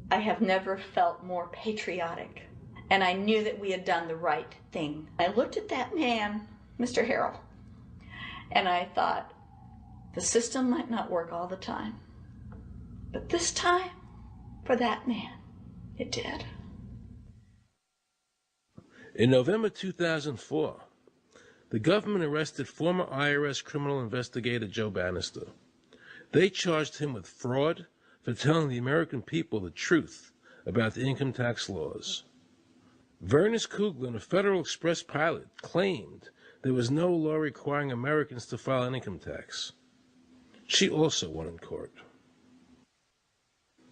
I have never felt more patriotic. And I knew that we had done the right thing. I looked at that man, Mr. Harrell, and I thought, the system might not work all the time, but this time, for that man, it did. In November 2004, the government arrested former IRS criminal investigator Joe Bannister. They charged him with fraud for telling the American people the truth about the income tax laws. Vernice Kuglin, a Federal Express pilot, claimed there was no law requiring Americans to file an income tax. She also won in court.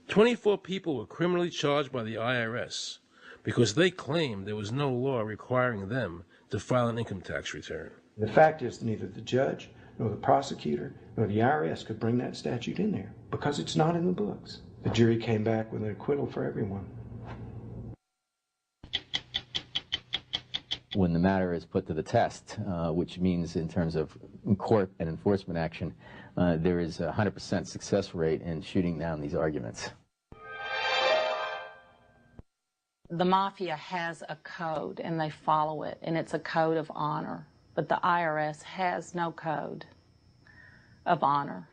24 people were criminally charged by the IRS because they claimed there was no law requiring them to file an income tax return. The fact is that neither the judge nor the prosecutor nor the IRS could bring that statute in there because it's not in the books. The jury came back with an acquittal for everyone. When the matter is put to the test, which means in terms of court and enforcement action, there is a 100% success rate in shooting down these arguments. The mafia has a code and they follow it, and it's a code of honor. But the IRS has no code of honor.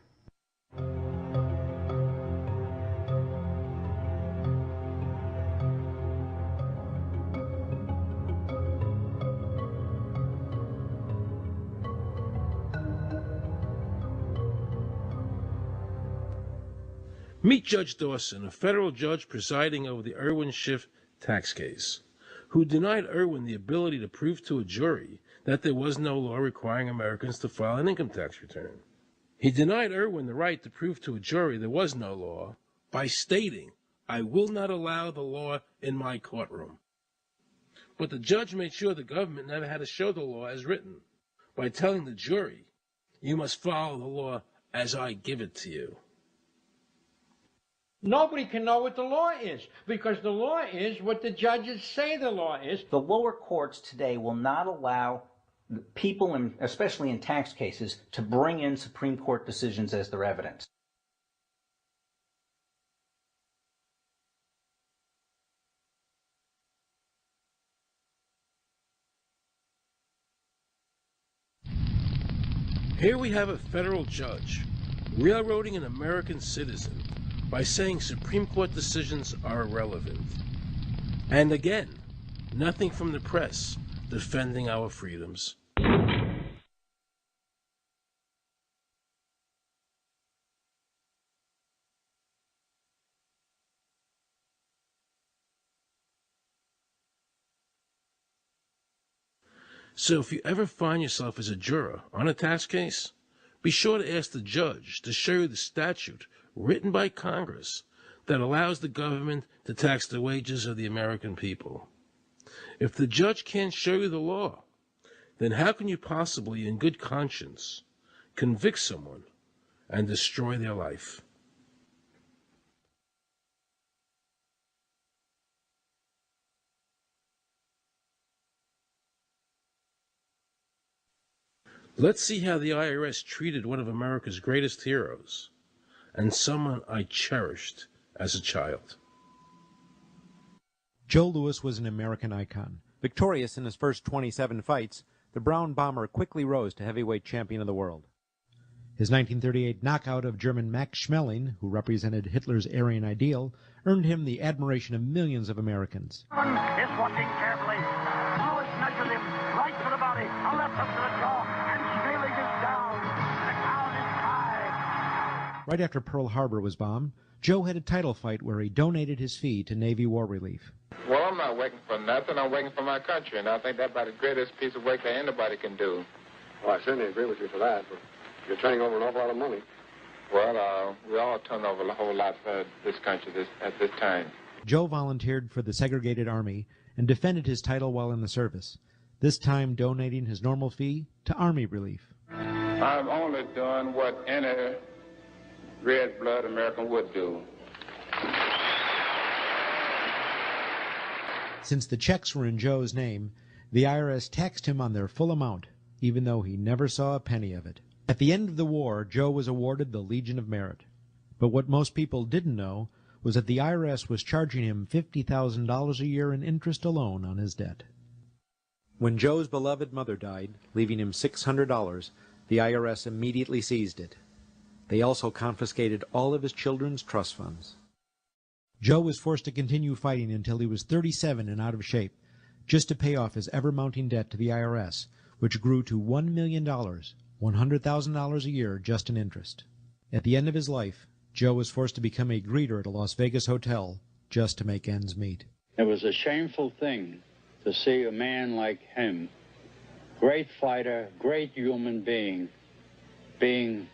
Meet Judge Dawson, a federal judge presiding over the Irwin Schiff tax case, who denied Irwin the ability to prove to a jury that there was no law requiring Americans to file an income tax return. He denied Irwin the right to prove to a jury there was no law by stating, "I will not allow the law in my courtroom." But the judge made sure the government never had to show the law as written by telling the jury, "You must follow the law as I give it to you." Nobody can know what the law is, because the law is what the judges say the law is. The lower courts today will not allow people, especially in tax cases, to bring in Supreme Court decisions as their evidence. Here we have a federal judge railroading an American citizen by saying Supreme Court decisions are irrelevant. And again, nothing from the press defending our freedoms. So if you ever find yourself as a juror on a tax case, be sure to ask the judge to show you the statute written by Congress that allows the government to tax the wages of the American people. If the judge can't show you the law, then how can you possibly, in good conscience, convict someone and destroy their life? Let's see how the IRS treated one of America's greatest heroes, and someone I cherished as a child. Joe Louis was an American icon. Victorious in his first 27 fights, the Brown Bomber quickly rose to heavyweight champion of the world. His 1938 knockout of German Max Schmeling, who represented Hitler's Aryan ideal, earned him the admiration of millions of Americans. Is watching carefully. Louis measured him right to the body, a left up to the jaw, and Schmeling is down. The count is tied. Right after Pearl Harbor was bombed, Joe had a title fight where he donated his fee to Navy War Relief. Well, I'm not working for nothing. I'm working for my country, and I think that's about the greatest piece of work that anybody can do. Well, I certainly agree with you for that, but you're turning over an awful lot of money. Well, we all turn over a whole lot for this country at this time. Joe volunteered for the segregated Army and defended his title while in the service, this time donating his normal fee to Army Relief. I'm only doing what any red-blood American would do. Since the checks were in Joe's name, the IRS taxed him on their full amount, even though he never saw a penny of it. At the end of the war, Joe was awarded the Legion of Merit. But what most people didn't know was that the IRS was charging him $50,000 a year in interest alone on his debt. When Joe's beloved mother died, leaving him $600, the IRS immediately seized it. They also confiscated all of his children's trust funds. Joe was forced to continue fighting until he was 37 and out of shape, just to pay off his ever-mounting debt to the IRS, which grew to $1 million, $100,000 a year just in interest. At the end of his life, Joe was forced to become a greeter at a Las Vegas hotel just to make ends meet. It was a shameful thing to see a man like him, great fighter, great human being, being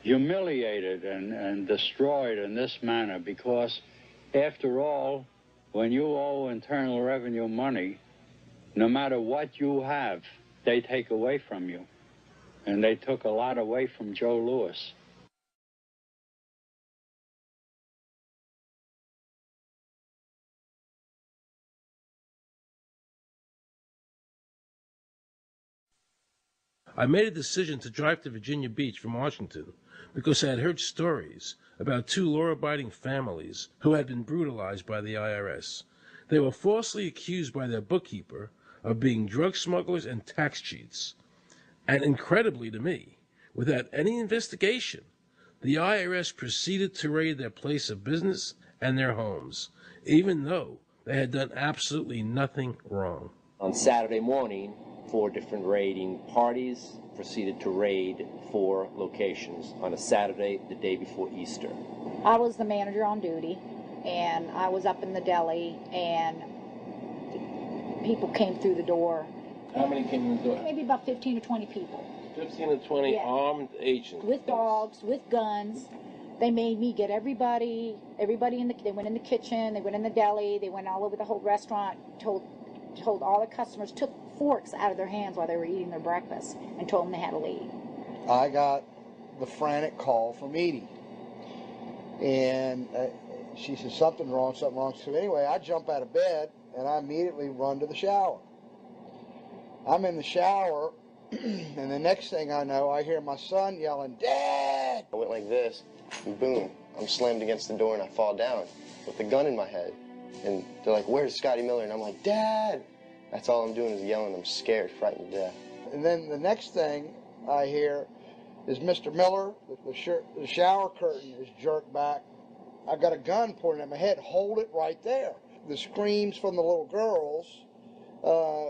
humiliated and destroyed in this manner, because after all, when you owe Internal Revenue money, no matter what you have, they take away from you. And they took a lot away from Joe Louis. I made a decision to drive to Virginia Beach from Washington because I had heard stories about two law-abiding families who had been brutalized by the IRS. They were falsely accused by their bookkeeper of being drug smugglers and tax cheats. And incredibly to me, without any investigation, the IRS proceeded to raid their place of business and their homes, even though they had done absolutely nothing wrong. On Saturday morning, 4 different raiding parties proceeded to raid 4 locations on a Saturday, the day before Easter. I was the manager on duty, and I was up in the deli, and people came through the door. How many came in the door? Maybe about 15 to 20 people. 15 to 20 Yeah. armed agents. With dogs, with guns. They made me get everybody they went in the kitchen, they went in the deli, they went all over the whole restaurant, told all the customers, took forks out of their hands while they were eating their breakfast and told them they had to leave. I got the frantic call from Edie. And she said, something wrong. So anyway, I jump out of bed and I immediately run to the shower. I'm in the shower, and the next thing I know, I hear my son yelling, "Dad!" I went like this, and boom, I'm slammed against the door and I fall down with the gun in my head. And they're like, "Where's Scotty Miller?" And I'm like, "Dad!" That's all I'm doing is yelling. I'm scared, frightened to death. And then the next thing I hear is Mr. Miller, the shower curtain is jerked back. I got a gun pointed at my head. Hold it right there. The screams from the little girls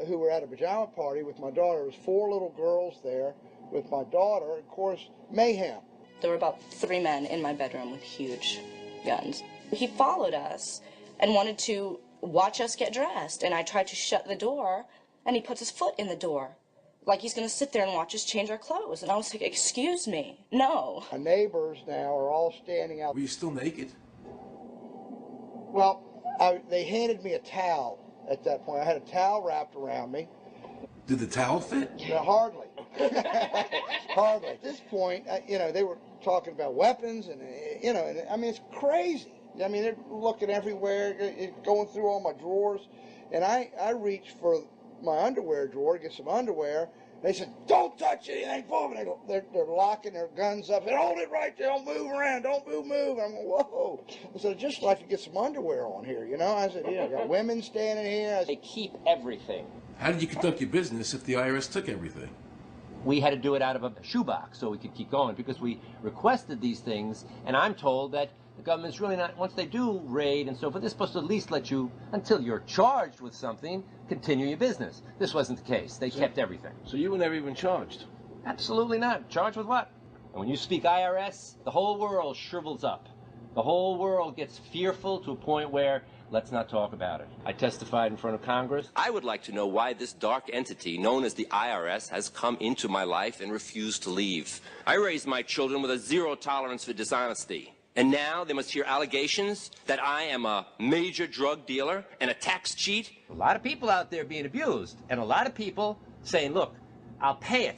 who were at a pajama party with my daughter. There was 4 little girls there with my daughter. Of course, mayhem. There were about 3 men in my bedroom with huge guns. He followed us and wanted to watch us get dressed, and I tried to shut the door, and he puts his foot in the door, like he's going to sit there and watch us change our clothes. And I was like, excuse me, no. My neighbors now are all standing out. Were you still naked? Well, they handed me a towel at that point. I had a towel wrapped around me. Did the towel fit? No, hardly. Hardly. At this point, they were talking about weapons, and, I mean, it's crazy. I mean, they're looking everywhere, going through all my drawers. And I reached for my underwear drawer to get some underwear. They said, "Don't touch anything." They're locking their guns up. They hold it right there. Don't move around. Don't move. I'm like, whoa. I said, "I'd just like to get some underwear on here, I said, I got women standing here. They keep everything. How did you conduct your business if the IRS took everything? We had to do it out of a shoebox so we could keep going because we requested these things, and I'm told that the government's really not, once they do raid and so forth, they're supposed to at least let you, until you're charged with something, continue your business. This wasn't the case. They kept everything. So you were never even charged? Absolutely not. Charged with what? And when you speak IRS, the whole world shrivels up. The whole world gets fearful to a point where let's not talk about it. I testified in front of Congress. I would like to know why this dark entity known as the IRS has come into my life and refused to leave. I raised my children with a zero tolerance for dishonesty. And now they must hear allegations that I am a major drug dealer and a tax cheat. A lot of people out there being abused, and a lot of people saying, look, I'll pay it.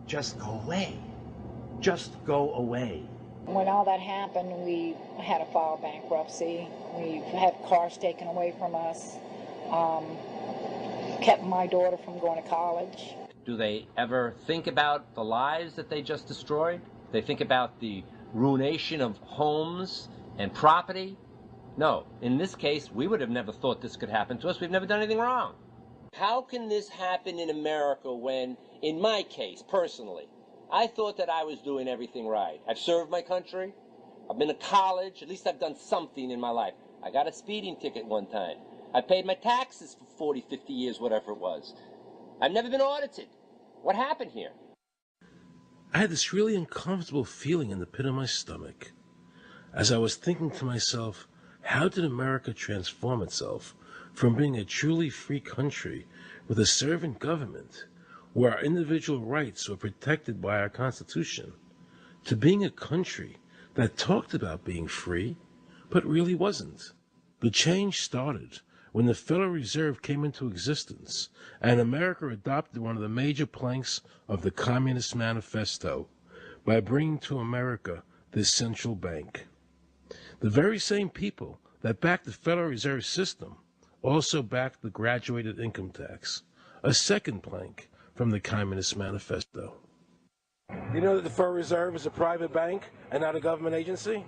Just go away. Just go away. When all that happened, we had to file bankruptcy. We had cars taken away from us. Kept my daughter from going to college. Do they ever think about the lives that they just destroyed? They think about the ruination of homes and property? No. In this case, we would have never thought this could happen to us. We've never done anything wrong. How can this happen in America when, in my case, personally, I thought that I was doing everything right? I've served my country. I've been to college. At least I've done something in my life. I got a speeding ticket one time. I paid my taxes for 40, 50 years, whatever it was. I've never been audited. What happened here? I had this really uncomfortable feeling in the pit of my stomach as I was thinking to myself, how did America transform itself from being a truly free country with a servant government where our individual rights were protected by our Constitution to being a country that talked about being free but really wasn't? The change started when the Federal Reserve came into existence and America adopted one of the major planks of the Communist Manifesto by bringing to America this central bank. The very same people that backed the Federal Reserve System also backed the graduated income tax, a second plank from the Communist Manifesto. You know that the Federal Reserve is a private bank and not a government agency?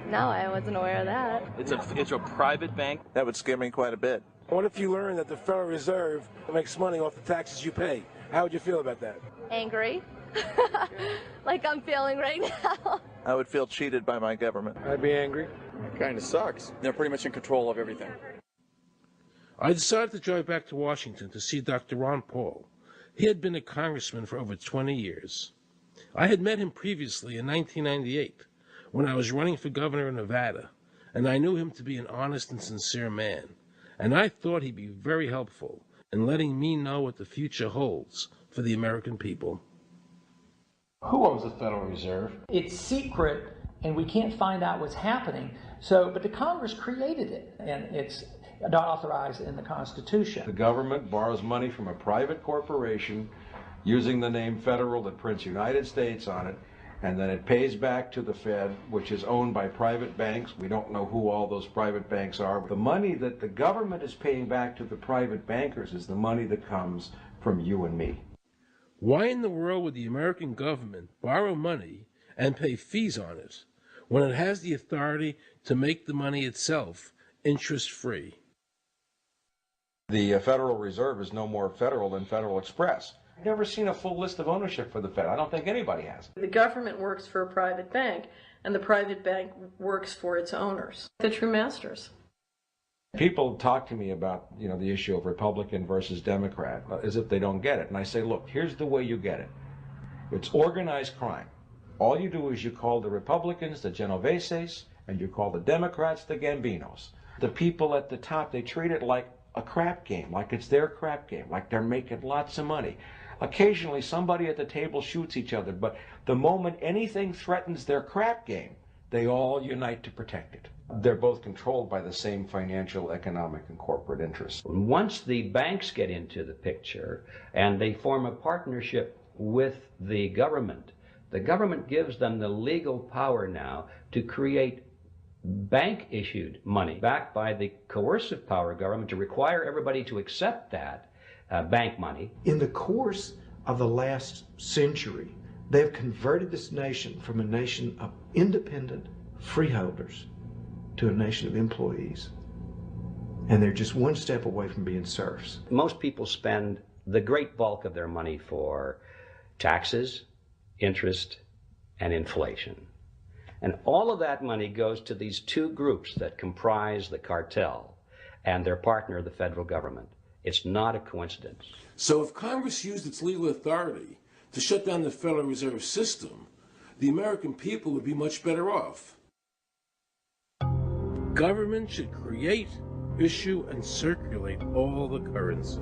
No, I wasn't aware of that. It's a private bank? That would scare me quite a bit. What if you learned that the Federal Reserve makes money off the taxes you pay? How would you feel about that? Angry. Like I'm feeling right now. I would feel cheated by my government. I'd be angry. It kind of sucks. They're pretty much in control of everything. I decided to drive back to Washington to see Dr. Ron Paul. He had been a congressman for over 20 years. I had met him previously in 1998 when I was running for governor of Nevada, and I knew him to be an honest and sincere man, and I thought he'd be very helpful in letting me know what the future holds for the American people. Who owns the Federal Reserve? It's secret, and we can't find out what's happening. But the Congress created it, and it's not authorized in the Constitution. The government borrows money from a private corporation using the name Federal that prints United States on it, and then it pays back to the Fed, which is owned by private banks. We don't know who all those private banks are. The money that the government is paying back to the private bankers is the money that comes from you and me. Why in the world would the American government borrow money and pay fees on it when it has the authority to make the money itself interest-free? The Federal Reserve is no more federal than Federal Express. I've never seen a full list of ownership for the Fed. I don't think anybody has. The government works for a private bank, and the private bank works for its owners, the true masters. People talk to me about, the issue of Republican versus Democrat as if they don't get it. And I say, look, here's the way you get it. It's organized crime. All you do is you call the Republicans the Genoveses, and you call the Democrats the Gambinos. The people at the top, they treat it like a crap game, like it's their crap game, like they're making lots of money. Occasionally, somebody at the table shoots each other, but the moment anything threatens their crap game, they all unite to protect it. They're both controlled by the same financial, economic, and corporate interests. Once the banks get into the picture and they form a partnership with the government gives them the legal power now to create bank-issued money backed by the coercive power of government to require everybody to accept that bank money. In the course of the last century, they have converted this nation from a nation of independent freeholders to a nation of employees. And they're just one step away from being serfs. Most people spend the great bulk of their money for taxes, interest, and inflation. And all of that money goes to these two groups that comprise the cartel and their partner, the federal government. It's not a coincidence. So if Congress used its legal authority to shut down the Federal Reserve System, the American people would be much better off. Government should create, issue, and circulate all the currency.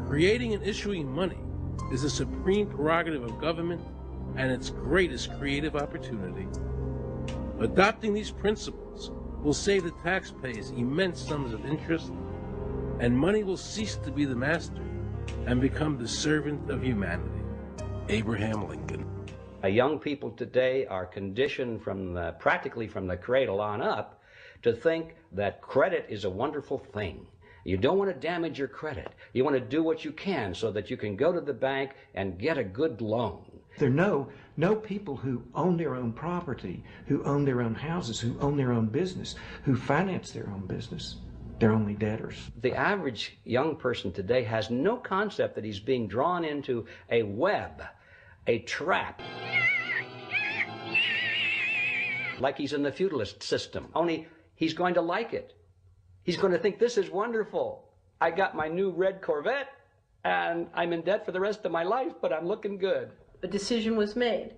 Creating and issuing money is the supreme prerogative of government and its greatest creative opportunity. Adopting these principles will save the taxpayers immense sums of interest, and money will cease to be the master and become the servant of humanity. Abraham Lincoln. Young people today are conditioned practically from the cradle on up to think that credit is a wonderful thing. You don't want to damage your credit. You want to do what you can so that you can go to the bank and get a good loan. There are no people who own their own property, who own their own houses, who own their own business, who finance their own business. They're only debtors. The average young person today has no concept that he's being drawn into a web, a trap. Like he's in the feudalist system, only he's going to like it. He's going to think, this is wonderful. I got my new red Corvette, and I'm in debt for the rest of my life, but I'm looking good. A decision was made.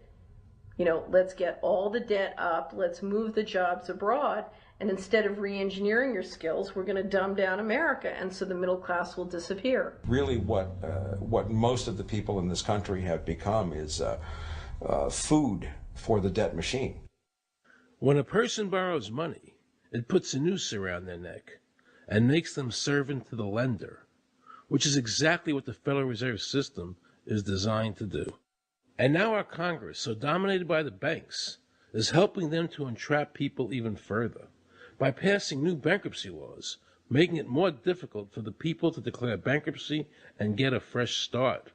Let's get all the debt up, let's move the jobs abroad, and instead of re-engineering your skills, we're going to dumb down America, and so the middle class will disappear. Really what most of the people in this country have become is food for the debt machine. When a person borrows money, it puts a noose around their neck and makes them servant to the lender, which is exactly what the Federal Reserve System is designed to do. And now our Congress, so dominated by the banks, is helping them to entrap people even further by passing new bankruptcy laws, making it more difficult for the people to declare bankruptcy and get a fresh start,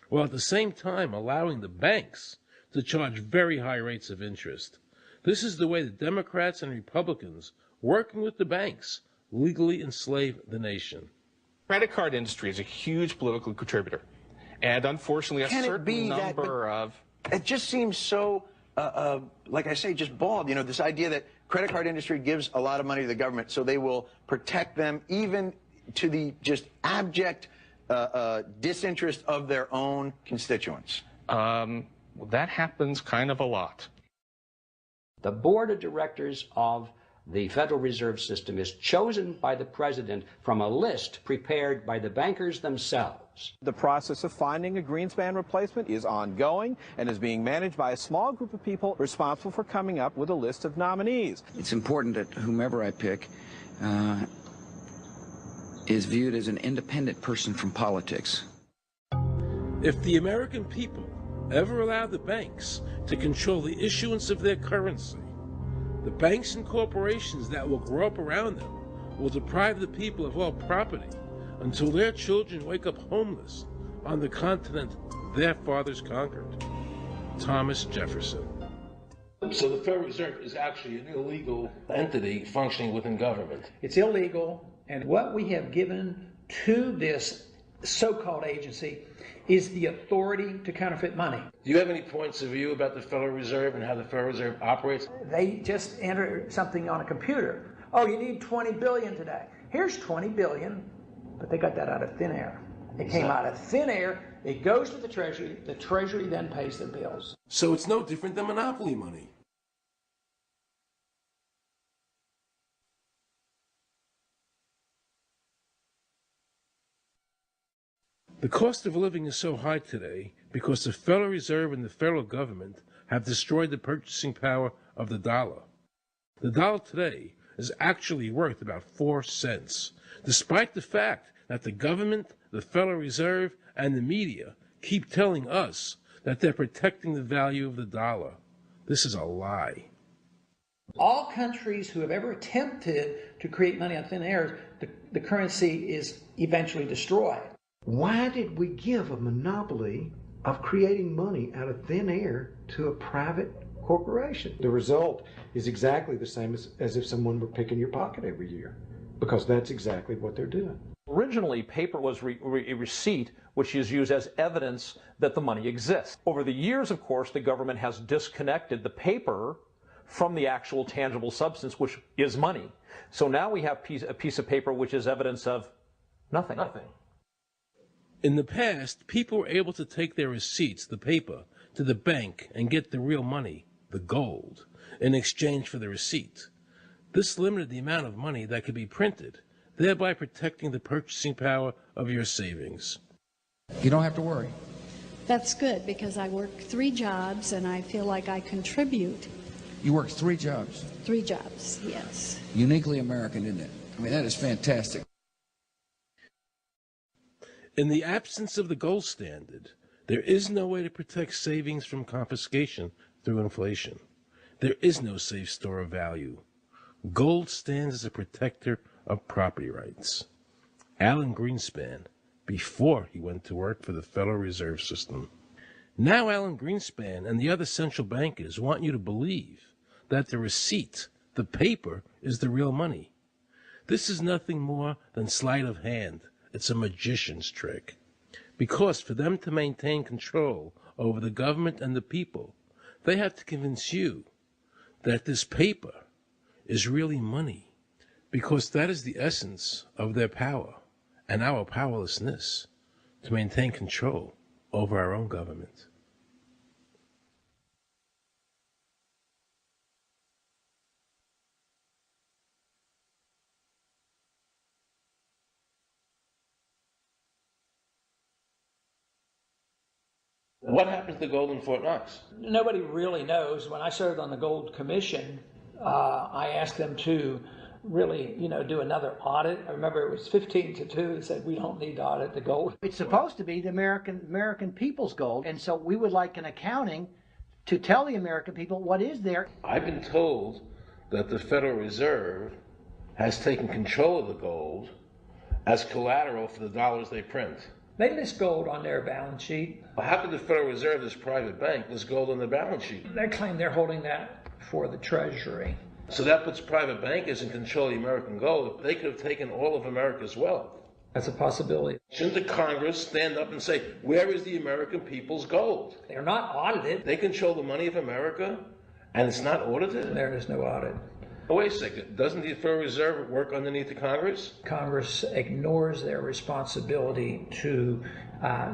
while at the same time allowing the banks to charge very high rates of interest. This is the way the Democrats and Republicans, working with the banks, legally enslave the nation. Credit card industry is a huge political contributor. And unfortunately, a certain number of... It just seems so, like I say, just bald. This idea that credit card industry gives a lot of money to the government so they will protect them even to the just abject disinterest of their own constituents. That happens kind of a lot. The board of directors of The Federal Reserve System is chosen by the president from a list prepared by the bankers themselves. The process of finding a Greenspan replacement is ongoing and is being managed by a small group of people responsible for coming up with a list of nominees. It's important that whomever I pick is viewed as an independent person from politics. If the American people ever allow the banks to control the issuance of their currency, the banks and corporations that will grow up around them will deprive the people of all property until their children wake up homeless on the continent their fathers conquered. Thomas Jefferson. So the Federal Reserve is actually an illegal entity functioning within government. It's illegal, and what we have given to this so-called agency is the authority to counterfeit money. Do you have any points of view about the Federal Reserve and how the Federal Reserve operates? They just enter something on a computer. Oh, you need 20 billion today. Here's 20 billion, but they got that out of thin air. It came out of thin air. It goes to the Treasury then pays their bills. So it's no different than monopoly money. The cost of living is so high today because the Federal Reserve and the federal government have destroyed the purchasing power of the dollar. The dollar today is actually worth about 4 cents, despite the fact that the government, the Federal Reserve, and the media keep telling us that they're protecting the value of the dollar. This is a lie. All countries who have ever attempted to create money on thin air, the currency is eventually destroyed. Why did we give a monopoly of creating money out of thin air to a private corporation? The result is exactly the same as if someone were picking your pocket every year, because that's exactly what they're doing. Originally, paper was a receipt which is used as evidence that the money exists. Over the years, of course, the government has disconnected the paper from the actual tangible substance, which is money. So now we have a piece of paper which is evidence of nothing. In the past, people were able to take their receipts, the paper, to the bank and get the real money, the gold, in exchange for the receipt. This limited the amount of money that could be printed, thereby protecting the purchasing power of your savings. You don't have to worry. That's good, because I work 3 jobs and I feel like I contribute. You work 3 jobs. 3 jobs, yes. Uniquely American, isn't it? I mean, that is fantastic. In the absence of the gold standard, there is no way to protect savings from confiscation through inflation. There is no safe store of value. Gold stands as a protector of property rights. Alan Greenspan, before he went to work for the Federal Reserve System. Now Alan Greenspan and the other central bankers want you to believe that the receipt, the paper, is the real money. This is nothing more than sleight of hand. It's a magician's trick. Because for them to maintain control over the government and the people, they have to convince you that this paper is really money. Because that is the essence of their power and our powerlessness to maintain control over our own government. What happened to the gold in Fort Knox? Nobody really knows. When I served on the Gold Commission, I asked them to really, do another audit. I remember it was 15-2. They said, we don't need to audit the gold. It's supposed to be the American people's gold, and so we would like an accounting to tell the American people what is there. I've been told that the Federal Reserve has taken control of the gold as collateral for the dollars they print. They list gold on their balance sheet. How could the Federal Reserve, this private bank, list gold on their balance sheet? They claim they're holding that for the Treasury. So that puts private bankers in control of the American gold. They could have taken all of America's wealth. That's a possibility. Shouldn't the Congress stand up and say, where is the American people's gold? They're not audited. They control the money of America, and it's not audited? There is no audit. Oh, wait a second. Doesn't the Federal Reserve work underneath the Congress? Congress ignores their responsibility to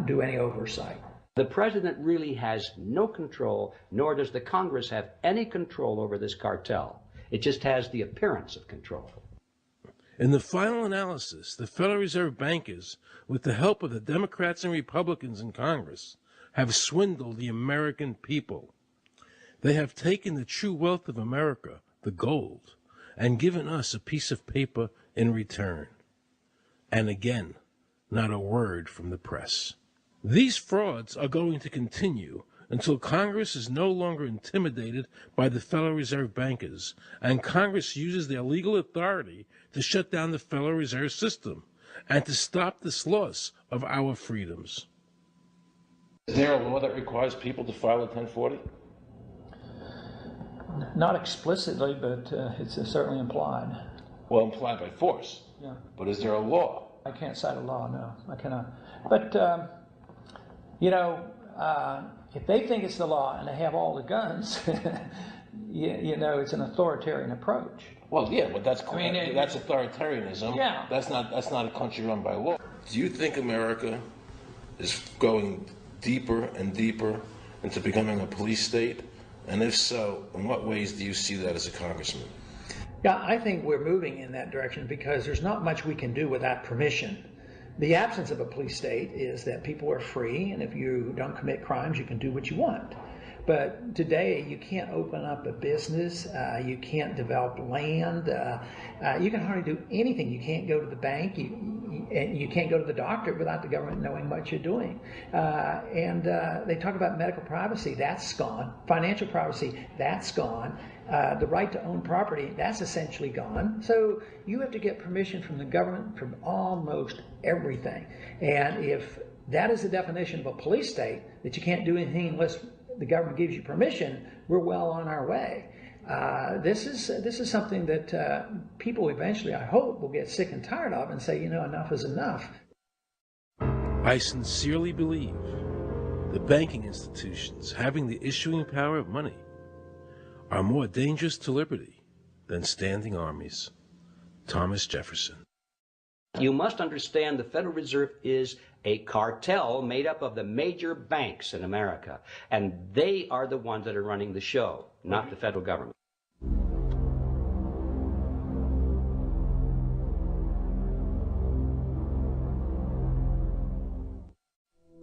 do any oversight. The president really has no control, nor does the Congress have any control over this cartel. It just has the appearance of control. In the final analysis, the Federal Reserve bankers, with the help of the Democrats and Republicans in Congress, have swindled the American people. They have taken the true wealth of America, the gold, and given us a piece of paper in return. And again, not a word from the press. These frauds are going to continue until Congress is no longer intimidated by the Federal Reserve bankers, and Congress uses their legal authority to shut down the Federal Reserve System and to stop this loss of our freedoms. Is there a law that requires people to file a 1040? Not explicitly, but it's certainly implied. Well, implied by force. Yeah. But is there a law? I can't cite a law, no. I cannot. But, if they think it's the law and they have all the guns, it's an authoritarian approach. Well, yeah, but that's authoritarianism. Yeah. That's not a country run by law. Do you think America is going deeper and deeper into becoming a police state? And if so, in what ways do you see that as a congressman? Yeah, I think we're moving in that direction because there's not much we can do without permission. The absence of a police state is that people are free, and if you don't commit crimes, you can do what you want. But today, you can't open up a business, you can't develop land, you can hardly do anything. You can't go to the bank, you can't go to the doctor without the government knowing what you're doing. And they talk about medical privacy, that's gone. Financial privacy, that's gone. The right to own property, that's essentially gone. So you have to get permission from the government from almost everything. And if that is the definition of a police state, that you can't do anything unless the government gives you permission, we're well on our way. This is something that people eventually, I hope, will get sick and tired of and say, enough is enough. I sincerely believe the banking institutions having the issuing power of money are more dangerous to liberty than standing armies. Thomas Jefferson. You must understand the Federal Reserve is a cartel made up of the major banks in America, and they are the ones that are running the show, not the federal government.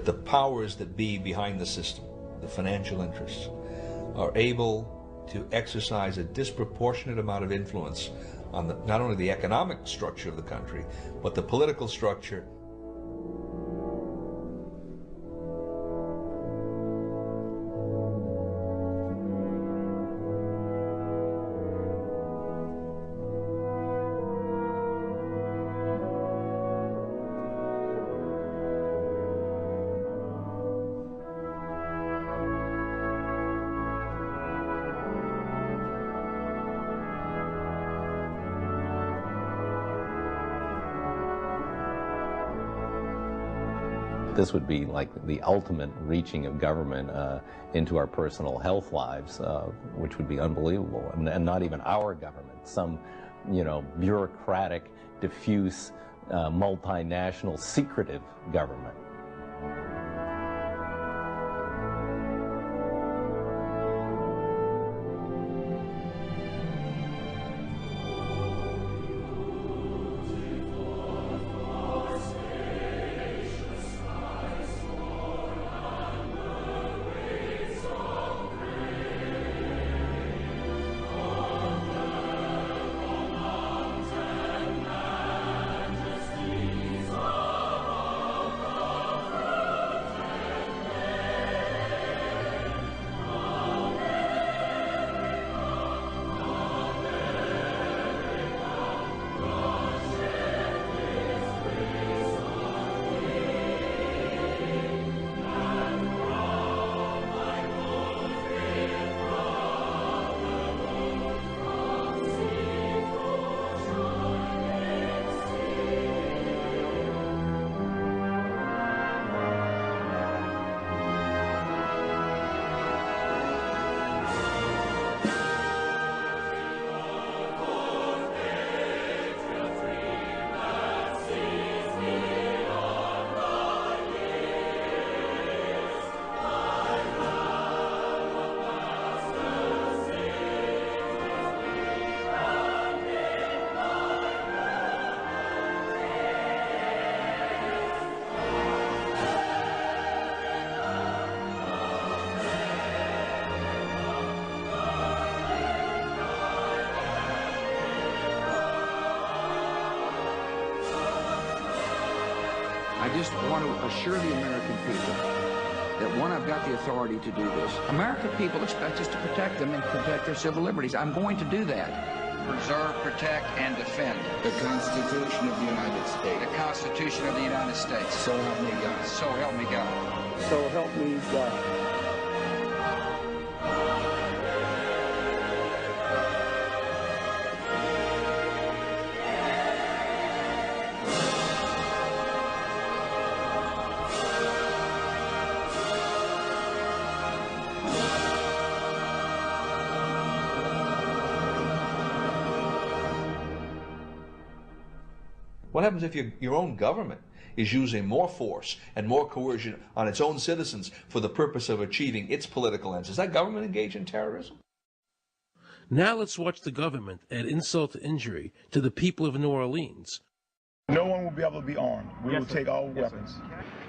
The powers that be behind the system, the financial interests, are able to exercise a disproportionate amount of influence on not only the economic structure of the country, but the political structure. This would be like the ultimate reaching of government into our personal health lives, which would be unbelievable. And not even our government, some, bureaucratic, diffuse, multinational, secretive government. just want to assure the American people that, one, I've got the authority to do this. American people expect us to protect them and protect their civil liberties. I'm going to do that. Preserve, protect, and defend the Constitution of the United States. The Constitution of the United States. So help me God. So help me God. So help me God. What happens if your own government is using more force and more coercion on its own citizens for the purpose of achieving its political ends? Is that government engaged in terrorism? Now let's watch the government add insult to injury to the people of New Orleans. No one will be able to be armed. We will take all weapons.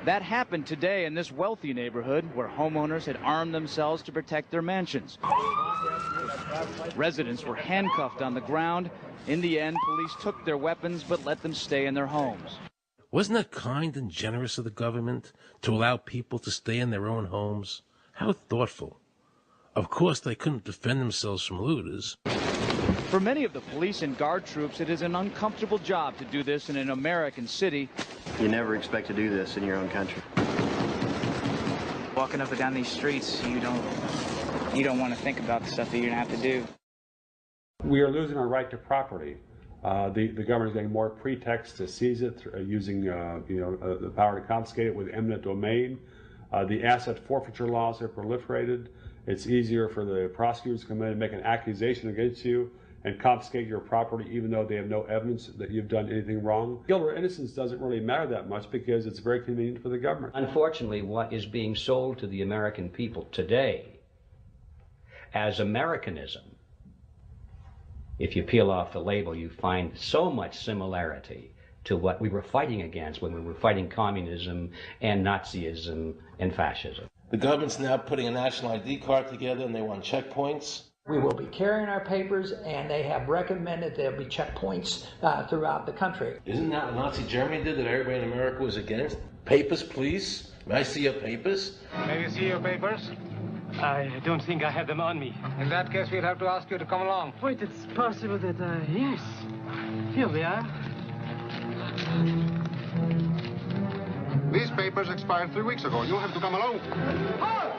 That happened today in this wealthy neighborhood where homeowners had armed themselves to protect their mansions. Residents were handcuffed on the ground. In the end, police took their weapons but let them stay in their homes. Wasn't that kind and generous of the government to allow people to stay in their own homes? How thoughtful. Of course, they couldn't defend themselves from looters. For many of the police and guard troops, it is an uncomfortable job to do this in an American city. You never expect to do this in your own country. Walking up and down these streets, you don't want to think about the stuff that you're going to have to do. We are losing our right to property. The government is getting more pretext to seize it, using the power to confiscate it with eminent domain. The asset forfeiture laws have proliferated. It's easier for the prosecutors to come in and make an accusation against you and confiscate your property even though they have no evidence that you've done anything wrong. Guilt or innocence doesn't really matter that much because it's very convenient for the government. Unfortunately, what is being sold to the American people today as Americanism, if you peel off the label, you find so much similarity to what we were fighting against when we were fighting communism and Nazism and fascism. The government's now putting a national ID card together and they want checkpoints. We will be carrying our papers, and they have recommended there'll be checkpoints throughout the country. Isn't that what Nazi Germany did that everybody in America was against? Papers, please. May I see your papers? May we see your papers? I don't think I have them on me. In that case, we'll have to ask you to come along. Wait, it's possible that, yes. Here we are. These papers expired 3 weeks ago. You'll have to come along. Halt!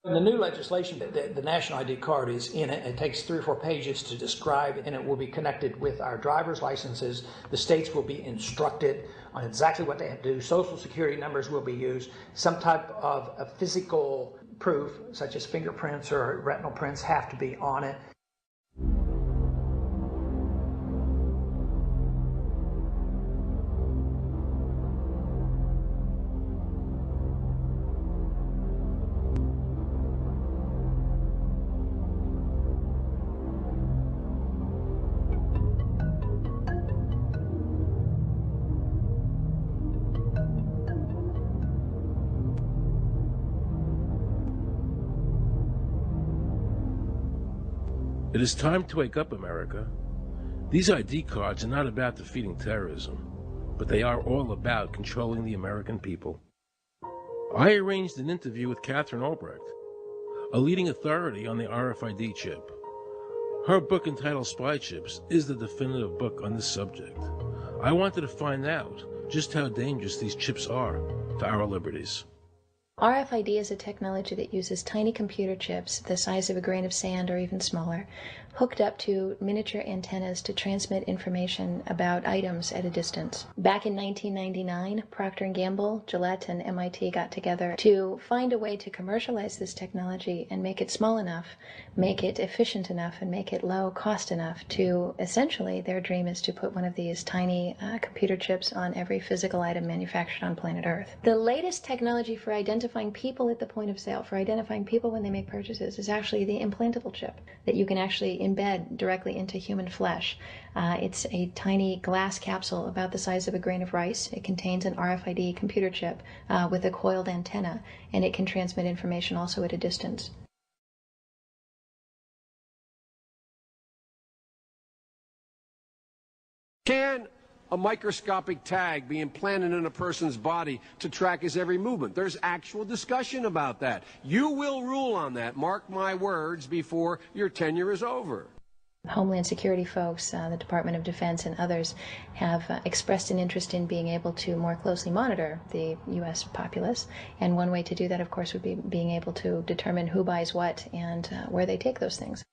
In the new legislation, the national ID card is in it. It takes 3 or 4 pages to describe, and it will be connected with our driver's licenses. The states will be instructed on exactly what they have to do. Social security numbers will be used. Some type of a physical proof, such as fingerprints or retinal prints, have to be on it. It is time to wake up, America. These ID cards are not about defeating terrorism, but they are all about controlling the American people. I arranged an interview with Catherine Albrecht, a leading authority on the RFID chip. Her book entitled Spy Chips is the definitive book on this subject. I wanted to find out just how dangerous these chips are to our liberties. RFID is a technology that uses tiny computer chips the size of a grain of sand or even smaller, hooked up to miniature antennas to transmit information about items at a distance. Back in 1999, Procter & Gamble, Gillette, and MIT got together to find a way to commercialize this technology and make it small enough, make it efficient enough, and make it low cost enough to, essentially, their dream is to put one of these tiny computer chips on every physical item manufactured on planet Earth. The latest technology for identifying people at the point of sale, for identifying people when they make purchases, is actually the implantable chip that you can actually embed directly into human flesh. It's a tiny glass capsule about the size of a grain of rice. It contains an RFID computer chip with a coiled antenna, and it can transmit information also at a distance. Can a microscopic tag be implanted in a person's body to track his every movement? There's actual discussion about that. You will rule on that, mark my words, before your tenure is over. Homeland Security folks, the Department of Defense and others have expressed an interest in being able to more closely monitor the U.S. populace. And one way to do that, of course, would be being able to determine who buys what and where they take those things.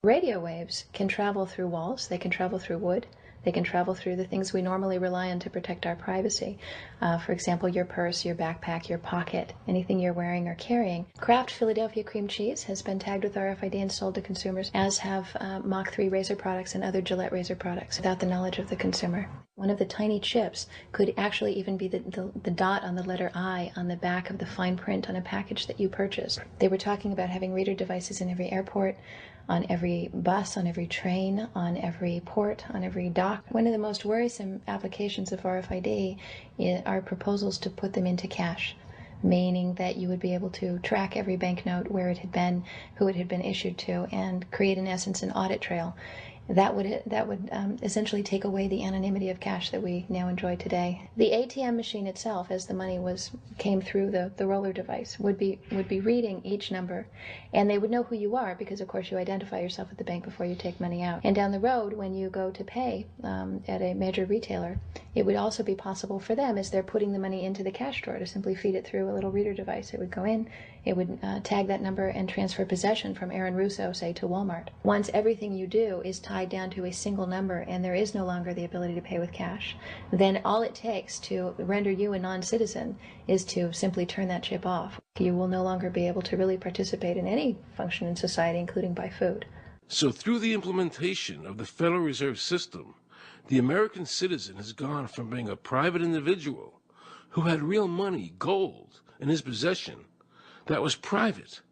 Radio waves can travel through walls, they can travel through wood, they can travel through the things we normally rely on to protect our privacy. For example, your purse, your backpack, your pocket, anything you're wearing or carrying. Kraft Philadelphia cream cheese has been tagged with RFID and sold to consumers, as have Mach 3 razor products and other Gillette razor products, without the knowledge of the consumer. One of the tiny chips could actually even be the dot on the letter I on the back of the fine print on a package that you purchased. They were talking about having reader devices in every airport, on every bus, on every train, on every port, on every dock. One of the most worrisome applications of RFID are proposals to put them into cash, meaning that you would be able to track every banknote, where it had been, who it had been issued to, and create, in essence, an audit trail. That would essentially take away the anonymity of cash that we now enjoy today. The ATM machine itself, as the money came through the roller device, would be reading each number, and they would know who you are because, of course, you identify yourself at the bank before you take money out. And down the road, when you go to pay at a major retailer, it would also be possible for them, as they're putting the money into the cash drawer, to simply feed it through a little reader device. It would go in, it would tag that number and transfer possession from Aaron Russo, say, to Walmart. Once everything you do is tied down to a single number and there is no longer the ability to pay with cash, then all it takes to render you a non-citizen is to simply turn that chip off. You will no longer be able to really participate in any function in society, including buy food. So through the implementation of the Federal Reserve System, the American citizen has gone from being a private individual who had real money, gold, in his possession that was private,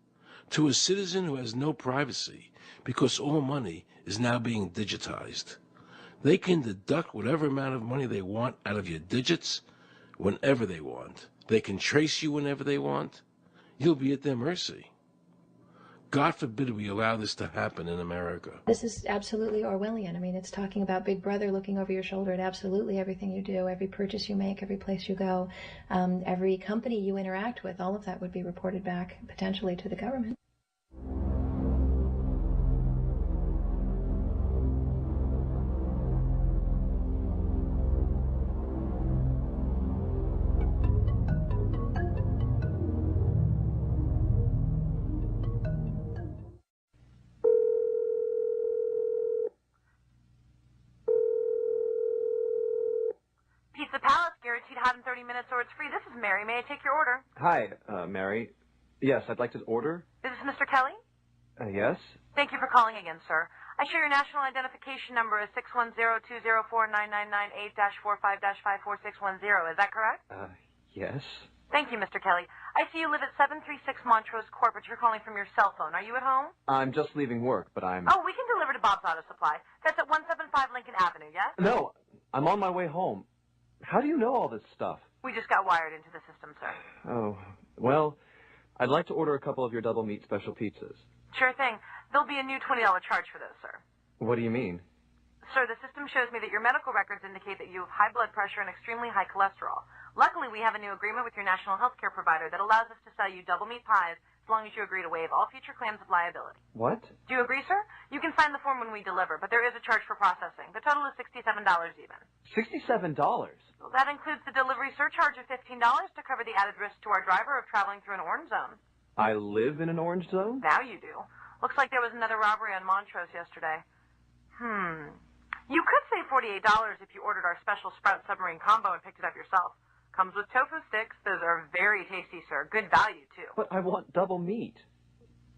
to a citizen who has no privacy because all money is now being digitized. They can deduct whatever amount of money they want out of your digits whenever they want. They can trace you whenever they want. You'll be at their mercy. God forbid we allow this to happen in America. This is absolutely Orwellian. I mean, it's talking about Big Brother looking over your shoulder at absolutely everything you do, every purchase you make, every place you go, every company you interact with. All of that would be reported back potentially to the government. Pizza Palace, guaranteed hot in 30 minutes or it's free. This is Mary. May I take your order? Hi, Mary. Yes, I'd like to order. Is this Mr. Kelly? Yes? Thank you for calling again, sir. I show your national identification number is 610-204-999-8-45-54610. Is that correct? Yes. Thank you, Mr. Kelly. I see you live at 736 Montrose Court, but you're calling from your cell phone. Are you at home? I'm just leaving work, but I'm... Oh, we can deliver to Bob's Auto Supply. That's at 175 Lincoln Avenue, yes? No, I'm on my way home. How do you know all this stuff? We just got wired into the system, sir. Oh, well, I'd like to order a couple of your double meat special pizzas. Sure thing. There'll be a new $20 charge for those, sir. What do you mean? Sir, the system shows me that your medical records indicate that you have high blood pressure and extremely high cholesterol. Luckily, we have a new agreement with your national health care provider that allows us to sell you double meat pies as long as you agree to waive all future claims of liability. What? Do you agree, sir? You can sign the form when we deliver, but there is a charge for processing. The total is $67 even. $67? Well, that includes the delivery surcharge of $15 to cover the added risk to our driver of traveling through an orange zone. I live in an orange zone? Now you do. Looks like there was another robbery on Montrose yesterday. You could save $48 if you ordered our special Sprout Submarine Combo and picked it up yourself. Comes with tofu sticks. Those are very tasty, sir. Good value, too. But I want double meat.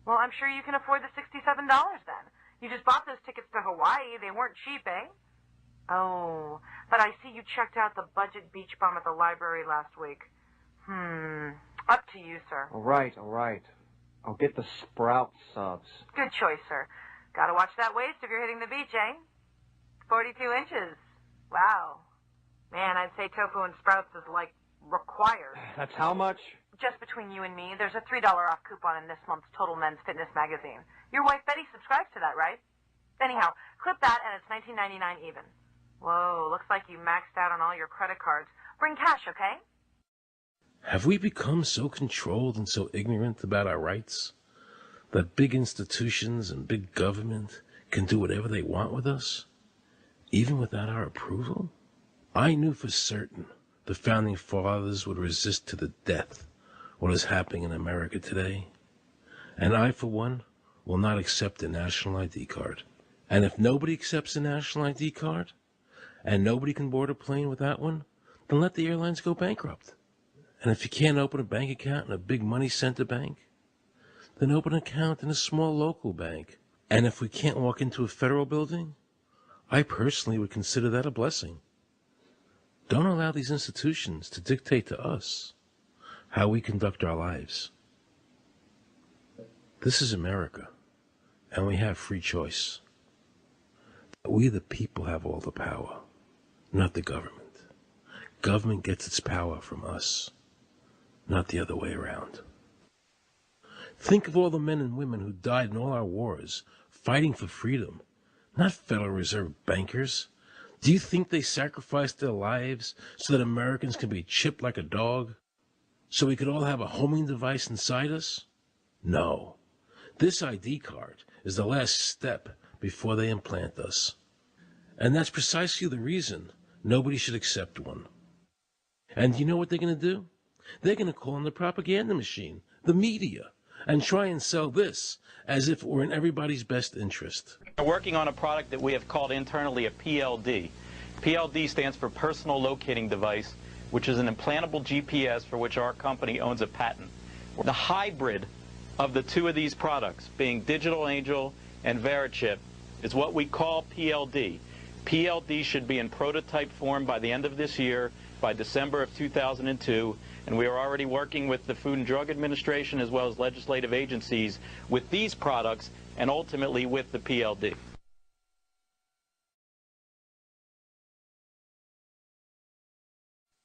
Well, I'm sure you can afford the $67 then. You just bought those tickets to Hawaii. They weren't cheap, eh? Oh, but I see you checked out the budget beach bum at the library last week. Up to you, sir. All right. I'll get the Sprout subs. Good choice, sir. Gotta watch that waist if you're hitting the beach, eh? 42 inches. Wow. Man, I'd say tofu and sprouts is like required. That's how much? Just between you and me, there's a $3 off coupon in this month's Total Men's Fitness magazine. Your wife Betty subscribes to that, right? Anyhow, clip that and it's $19.99 even. Whoa, looks like you maxed out on all your credit cards. Bring cash, okay? Have we become so controlled and so ignorant about our rights that big institutions and big government can do whatever they want with us, even without our approval? I knew for certain the Founding Fathers would resist to the death what is happening in America today. And I, for one, will not accept a national ID card. And if nobody accepts a national ID card, and nobody can board a plane without one, then let the airlines go bankrupt. And if you can't open a bank account in a big money center bank, then open an account in a small local bank. And if we can't walk into a federal building, I personally would consider that a blessing. Don't allow these institutions to dictate to us how we conduct our lives. This is America, and we have free choice. We, the people, have all the power, not the government. Government gets its power from us, not the other way around. Think of all the men and women who died in all our wars, fighting for freedom, not Federal Reserve bankers. Do you think they sacrificed their lives so that Americans can be chipped like a dog? So we could all have a homing device inside us? No. This ID card is the last step before they implant us. And that's precisely the reason nobody should accept one. And you know what they're going to do? They're going to call on the propaganda machine, the media, and try and sell this as if it were in everybody's best interest. We're working on a product that we have called internally a PLD. PLD stands for Personal Locating Device, which is an implantable GPS for which our company owns a patent. The hybrid of the two of these products, being Digital Angel and Verichip, is what we call PLD. PLD should be in prototype form by the end of this year, by December of 2002, and we are already working with the Food and Drug Administration as well as legislative agencies with these products and ultimately with the PLD.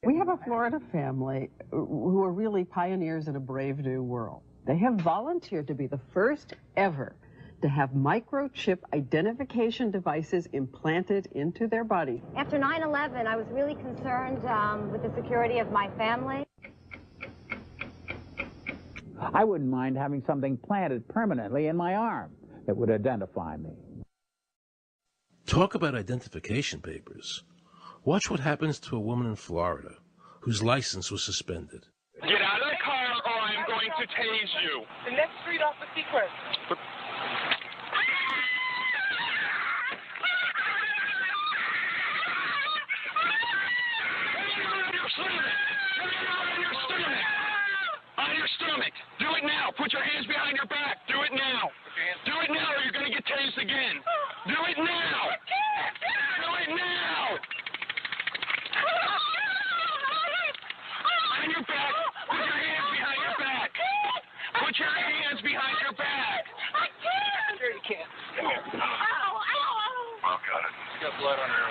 We have a Florida family who are really pioneers in a brave new world. They have volunteered to be the first ever to have microchip identification devices implanted into their body. After 9/11, I was really concerned with the security of my family. I wouldn't mind having something planted permanently in my arm that would identify me. Talk about identification papers. Watch what happens to a woman in Florida whose license was suspended. Get out of the car or I'm going to tase you. The next street off the Secret. On your stomach. Do it now. Put your hands behind your back. Do it now. Do it now or you're going to get tased again. Do it now. Do it now. On your back. Put your hands behind your back. Put your hands behind your back. I can't. Sure you can. Come here. Ow, ow, ow. Oh, got it. You got blood on her.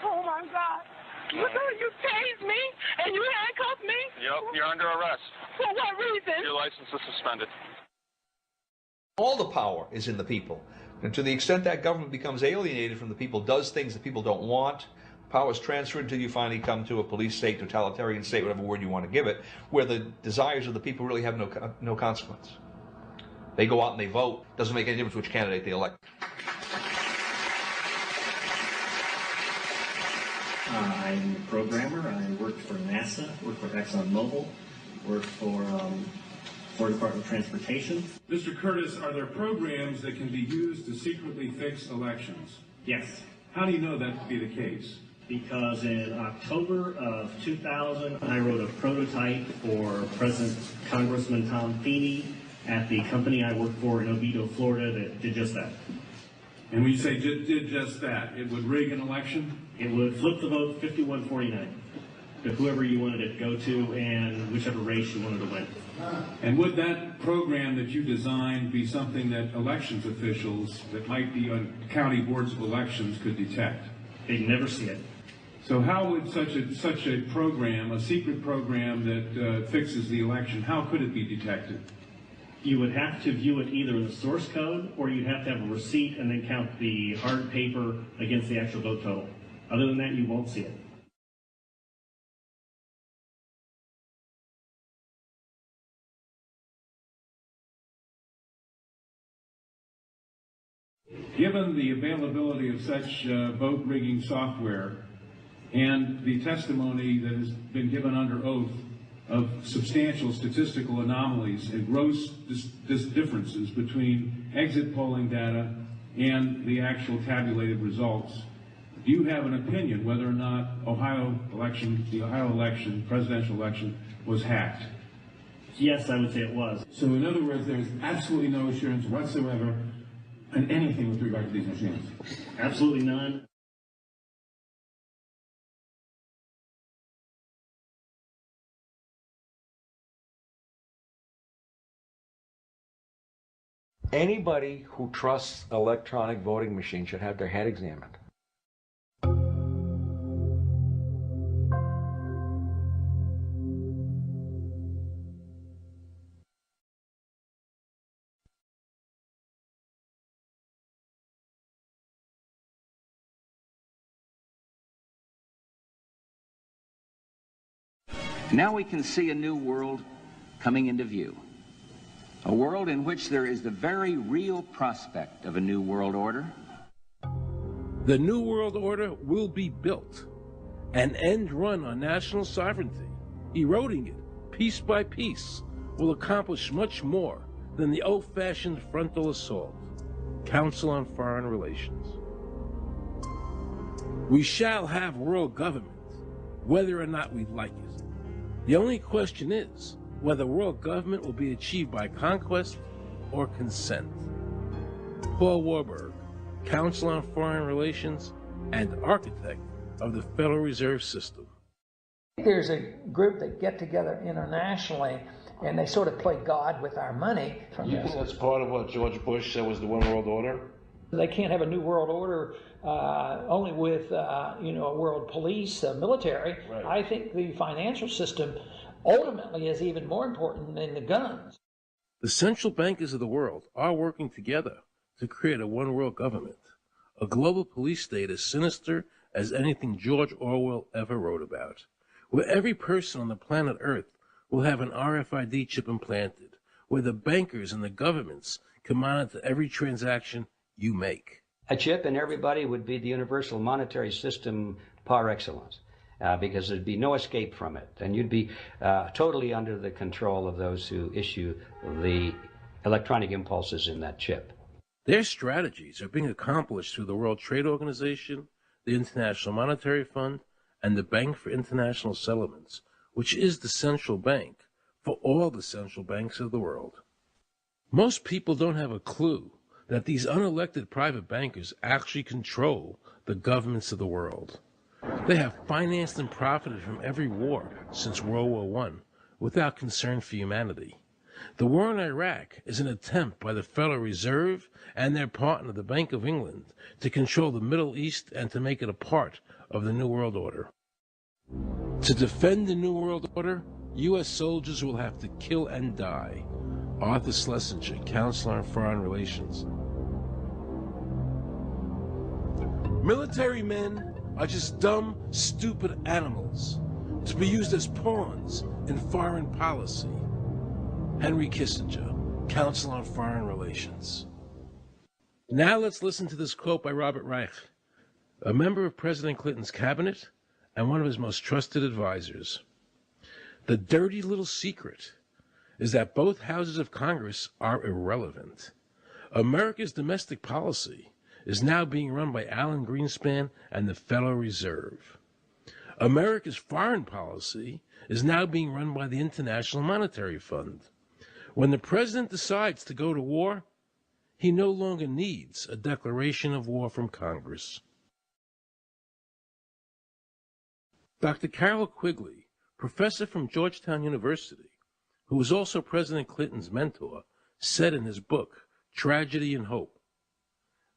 Oh, my God. You tased me and you handcuffed me? Yep, you're under arrest. For what reason? Your license is suspended. All the power is in the people. And to the extent that government becomes alienated from the people, does things that people don't want, power is transferred until you finally come to a police state, totalitarian state, whatever word you want to give it, where the desires of the people really have no consequence. They go out and they vote. Doesn't make any difference which candidate they elect. I'm a programmer. I worked for NASA, worked for ExxonMobil, worked for Department of Transportation. Mr. Curtis, are there programs that can be used to secretly fix elections? Yes. How do you know that to be the case? Because in October of 2000, I wrote a prototype for President Congressman Tom Feeney at the company I worked for in Oviedo, Florida, that did just that. And when you say did just that, it would rig an election? It would flip the vote 51-49 to whoever you wanted it to go to and whichever race you wanted to win. And would that program that you designed be something that elections officials that might be on county boards of elections could detect? They'd never see it. So how would such a program, a secret program that fixes the election, how could it be detected? You would have to view it either in the source code, or you'd have to have a receipt and then count the hard paper against the actual vote total. Other than that, you won't see it. Given the availability of such vote rigging software and the testimony that has been given under oath of substantial statistical anomalies and gross differences between exit polling data and the actual tabulated results, do you have an opinion whether or not the Ohio election, presidential election, was hacked? Yes, I would say it was. So in other words, there's absolutely no assurance whatsoever on anything with regard to these machines? Absolutely none. Anybody who trusts electronic voting machines should have their head examined. Now we can see a new world coming into view. A world in which there is the very real prospect of a new world order. The New World Order will be built, an end run on national sovereignty, eroding it piece by piece, will accomplish much more than the old-fashioned frontal assault. Council on Foreign Relations. We shall have world government, whether or not we like it. The only question is whether world government will be achieved by conquest or consent. Paul Warburg, Council on Foreign Relations and architect of the Federal Reserve System. There's a group that get together internationally and they sort of play God with our money. You think that's part of what George Bush said was the one world order? They can't have a new world order only with a world police, military. Right. I think the financial system ultimately is even more important than the guns. The central bankers of the world are working together to create a one world government, a global police state as sinister as anything George Orwell ever wrote about, where every person on the planet Earth will have an RFID chip implanted, where the bankers and the governments can monitor every transaction you make. A chip in everybody would be the universal monetary system par excellence, because there'd be no escape from it, and you'd be totally under the control of those who issue the electronic impulses in that chip. Their strategies are being accomplished through the World Trade Organization, the International Monetary Fund, and the Bank for International Settlements, which is the central bank for all the central banks of the world. Most people don't have a clue that these unelected private bankers actually control the governments of the world. They have financed and profited from every war since World War I without concern for humanity. The war in Iraq is an attempt by the Federal Reserve and their partner, the Bank of England, to control the Middle East and to make it a part of the New World Order. To defend the New World Order, U.S. soldiers will have to kill and die. Arthur Schlesinger, Counselor on Foreign Relations. Military men are just dumb, stupid animals to be used as pawns in foreign policy. Henry Kissinger, Counsel on Foreign Relations. Now let's listen to this quote by Robert Reich, a member of President Clinton's cabinet and one of his most trusted advisors. The dirty little secret is that both houses of Congress are irrelevant. America's domestic policy is now being run by Alan Greenspan and the Federal Reserve. America's foreign policy is now being run by the International Monetary Fund. When the president decides to go to war, he no longer needs a declaration of war from Congress. Dr. Carroll Quigley, professor from Georgetown University, who was also President Clinton's mentor, said in his book, Tragedy and Hope,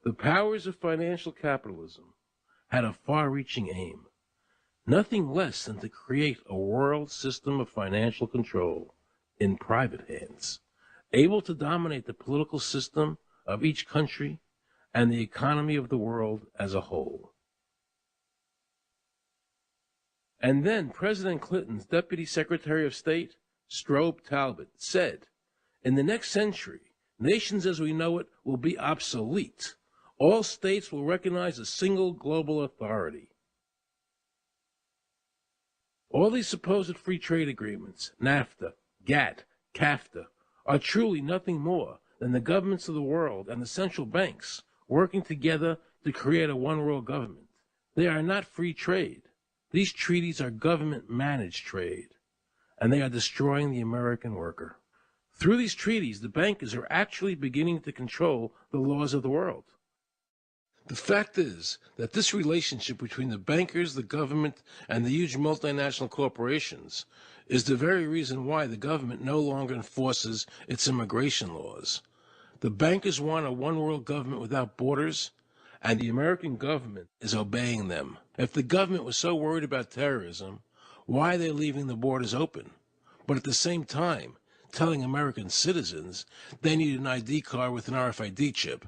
the powers of financial capitalism had a far-reaching aim, nothing less than to create a world system of financial control in private hands, able to dominate the political system of each country and the economy of the world as a whole. And then President Clinton's Deputy Secretary of State, Strobe Talbot, said, "In the next century, nations as we know it will be obsolete. All states will recognize a single global authority." All these supposed free trade agreements, NAFTA, GATT, CAFTA, are truly nothing more than the governments of the world and the central banks working together to create a one-world government. They are not free trade. These treaties are government-managed trade, and they are destroying the American worker. Through these treaties, the bankers are actually beginning to control the laws of the world. The fact is that this relationship between the bankers, the government, and the huge multinational corporations is the very reason why the government no longer enforces its immigration laws. The bankers want a one-world government without borders, and the American government is obeying them. If the government was so worried about terrorism, why are they leaving the borders open, but at the same time telling American citizens they need an ID card with an RFID chip?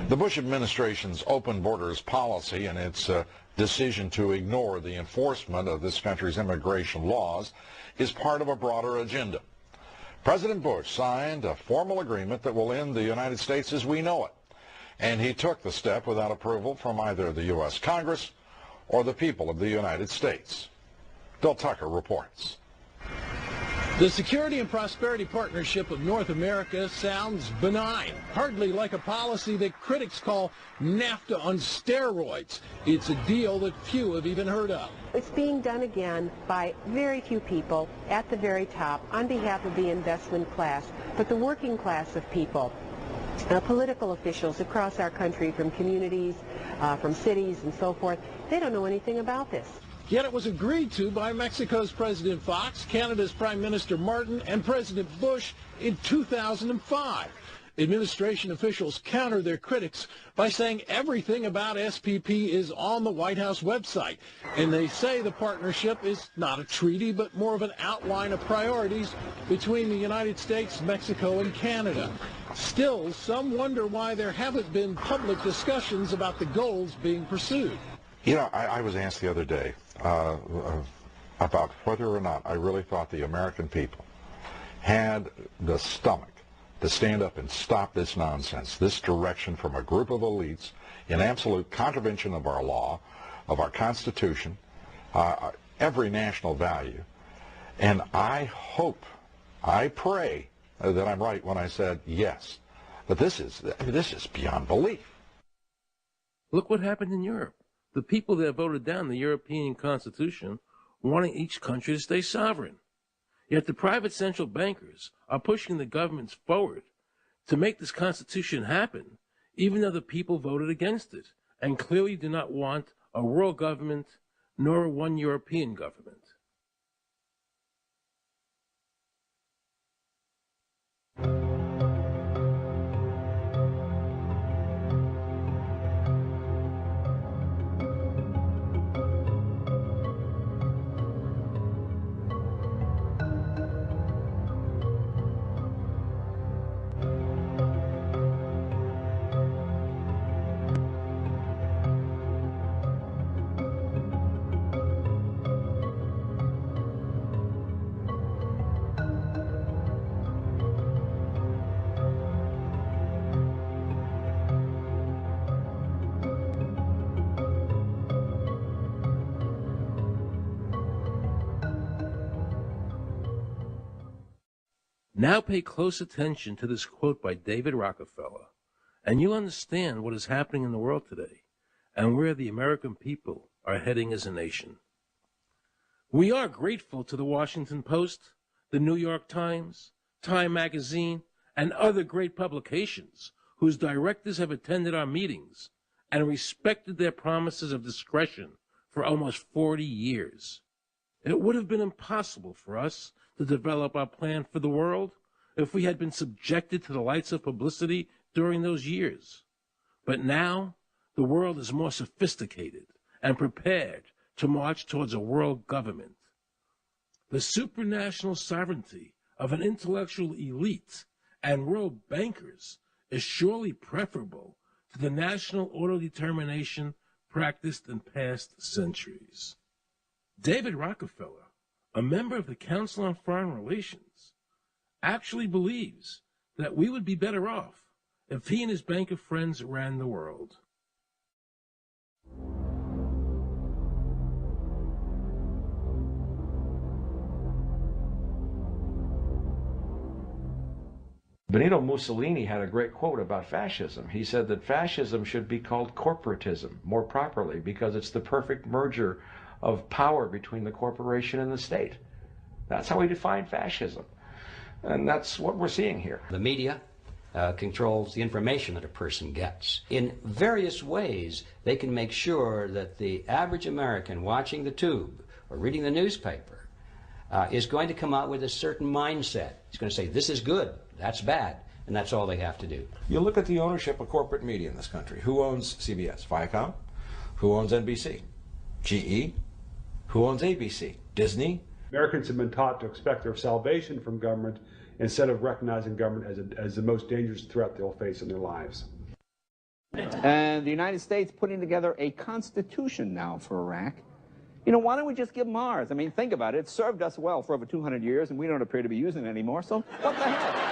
The Bush administration's open borders policy and its decision to ignore the enforcement of this country's immigration laws is part of a broader agenda. President Bush signed a formal agreement that will end the United States as we know it, and he took the step without approval from either the U.S. Congress or the people of the United States. Bill Tucker reports. The Security and Prosperity Partnership of North America sounds benign, hardly like a policy that critics call NAFTA on steroids. It's a deal that few have even heard of. It's being done again by very few people at the very top on behalf of the investment class, but the working class of people. Political officials across our country, from communities, from cities and so forth, they don't know anything about this. Yet it was agreed to by Mexico's President Fox, Canada's Prime Minister Martin, and President Bush in 2005. Administration officials counter their critics by saying everything about SPP is on the White House website. And they say the partnership is not a treaty, but more of an outline of priorities between the United States, Mexico, and Canada. Still, some wonder why there haven't been public discussions about the goals being pursued. You know, I was asked the other day about whether or not I really thought the American people had the stomach to stand up and stop this nonsense, this direction from a group of elites in absolute contravention of our law, of our Constitution, every national value. And I hope, I pray that I'm right when I said yes. But this is beyond belief. Look what happened in Europe. The people that voted down the European Constitution wanting each country to stay sovereign. Yet the private central bankers are pushing the governments forward to make this Constitution happen, even though the people voted against it and clearly do not want a world government nor one European government. Now pay close attention to this quote by David Rockefeller, and you'll understand what is happening in the world today and where the American people are heading as a nation. We are grateful to the Washington Post, the New York Times, Time Magazine, and other great publications whose directors have attended our meetings and respected their promises of discretion for almost 40 years. It would have been impossible for us to develop our plan for the world if we had been subjected to the lights of publicity during those years. But now, the world is more sophisticated and prepared to march towards a world government. The supranational sovereignty of an intellectual elite and world bankers is surely preferable to the national autodetermination practiced in past centuries. David Rockefeller, a member of the Council on Foreign Relations, actually believes that we would be better off if he and his banker friends ran the world. Benito Mussolini had a great quote about fascism. He said that fascism should be called corporatism more properly because it's the perfect merger of power between the corporation and the state. That's how we define fascism. And that's what we're seeing here. The media controls the information that a person gets. In various ways, they can make sure that the average American watching the tube or reading the newspaper is going to come out with a certain mindset. He's going to say, this is good, that's bad, and that's all they have to do. You look at the ownership of corporate media in this country. Who owns CBS? Viacom? Who owns NBC? GE? Who owns ABC? Disney? Americans have been taught to expect their salvation from government instead of recognizing government as the most dangerous threat they'll face in their lives. And the United States putting together a constitution now for Iraq. You know, why don't we just give them ours? I mean, think about it. It served us well for over 200 years, and we don't appear to be using it anymore, so what the hell?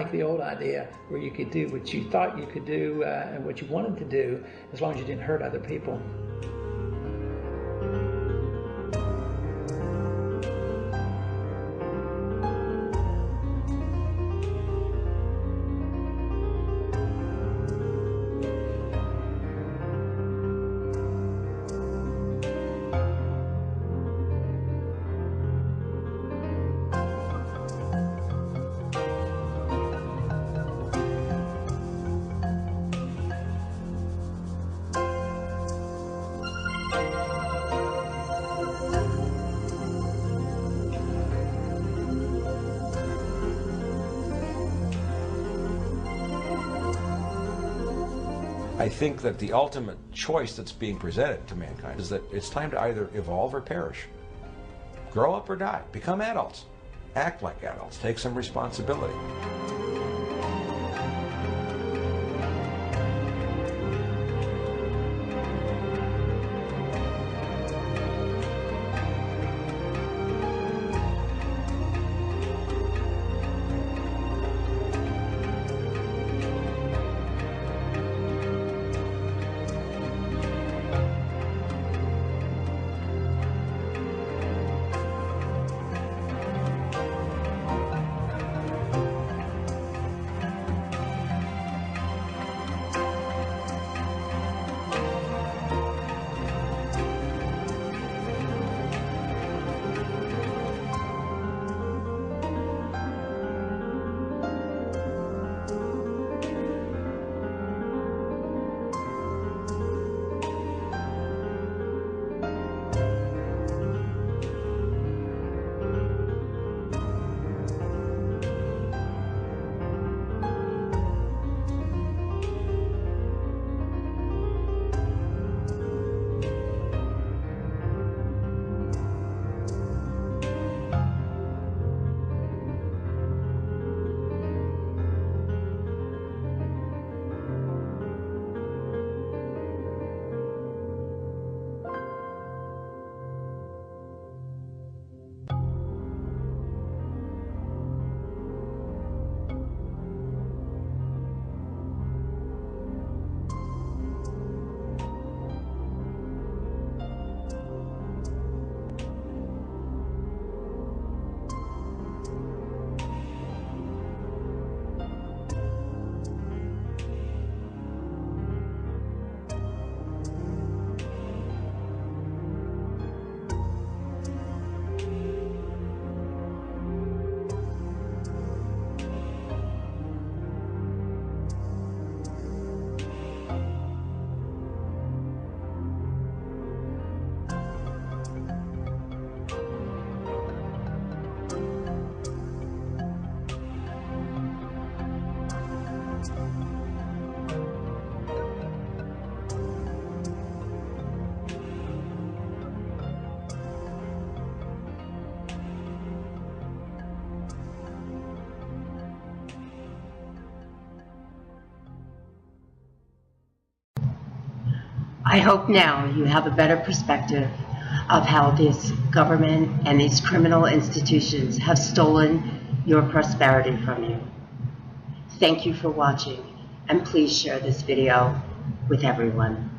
like the old idea where you could do what you thought you could do and what you wanted to do as long as you didn't hurt other people. I think that the ultimate choice that's being presented to mankind is that it's time to either evolve or perish. Grow up or die. Become adults. Act like adults. Take some responsibility. I hope now you have a better perspective of how this government and these criminal institutions have stolen your prosperity from you. Thank you for watching, and please share this video with everyone.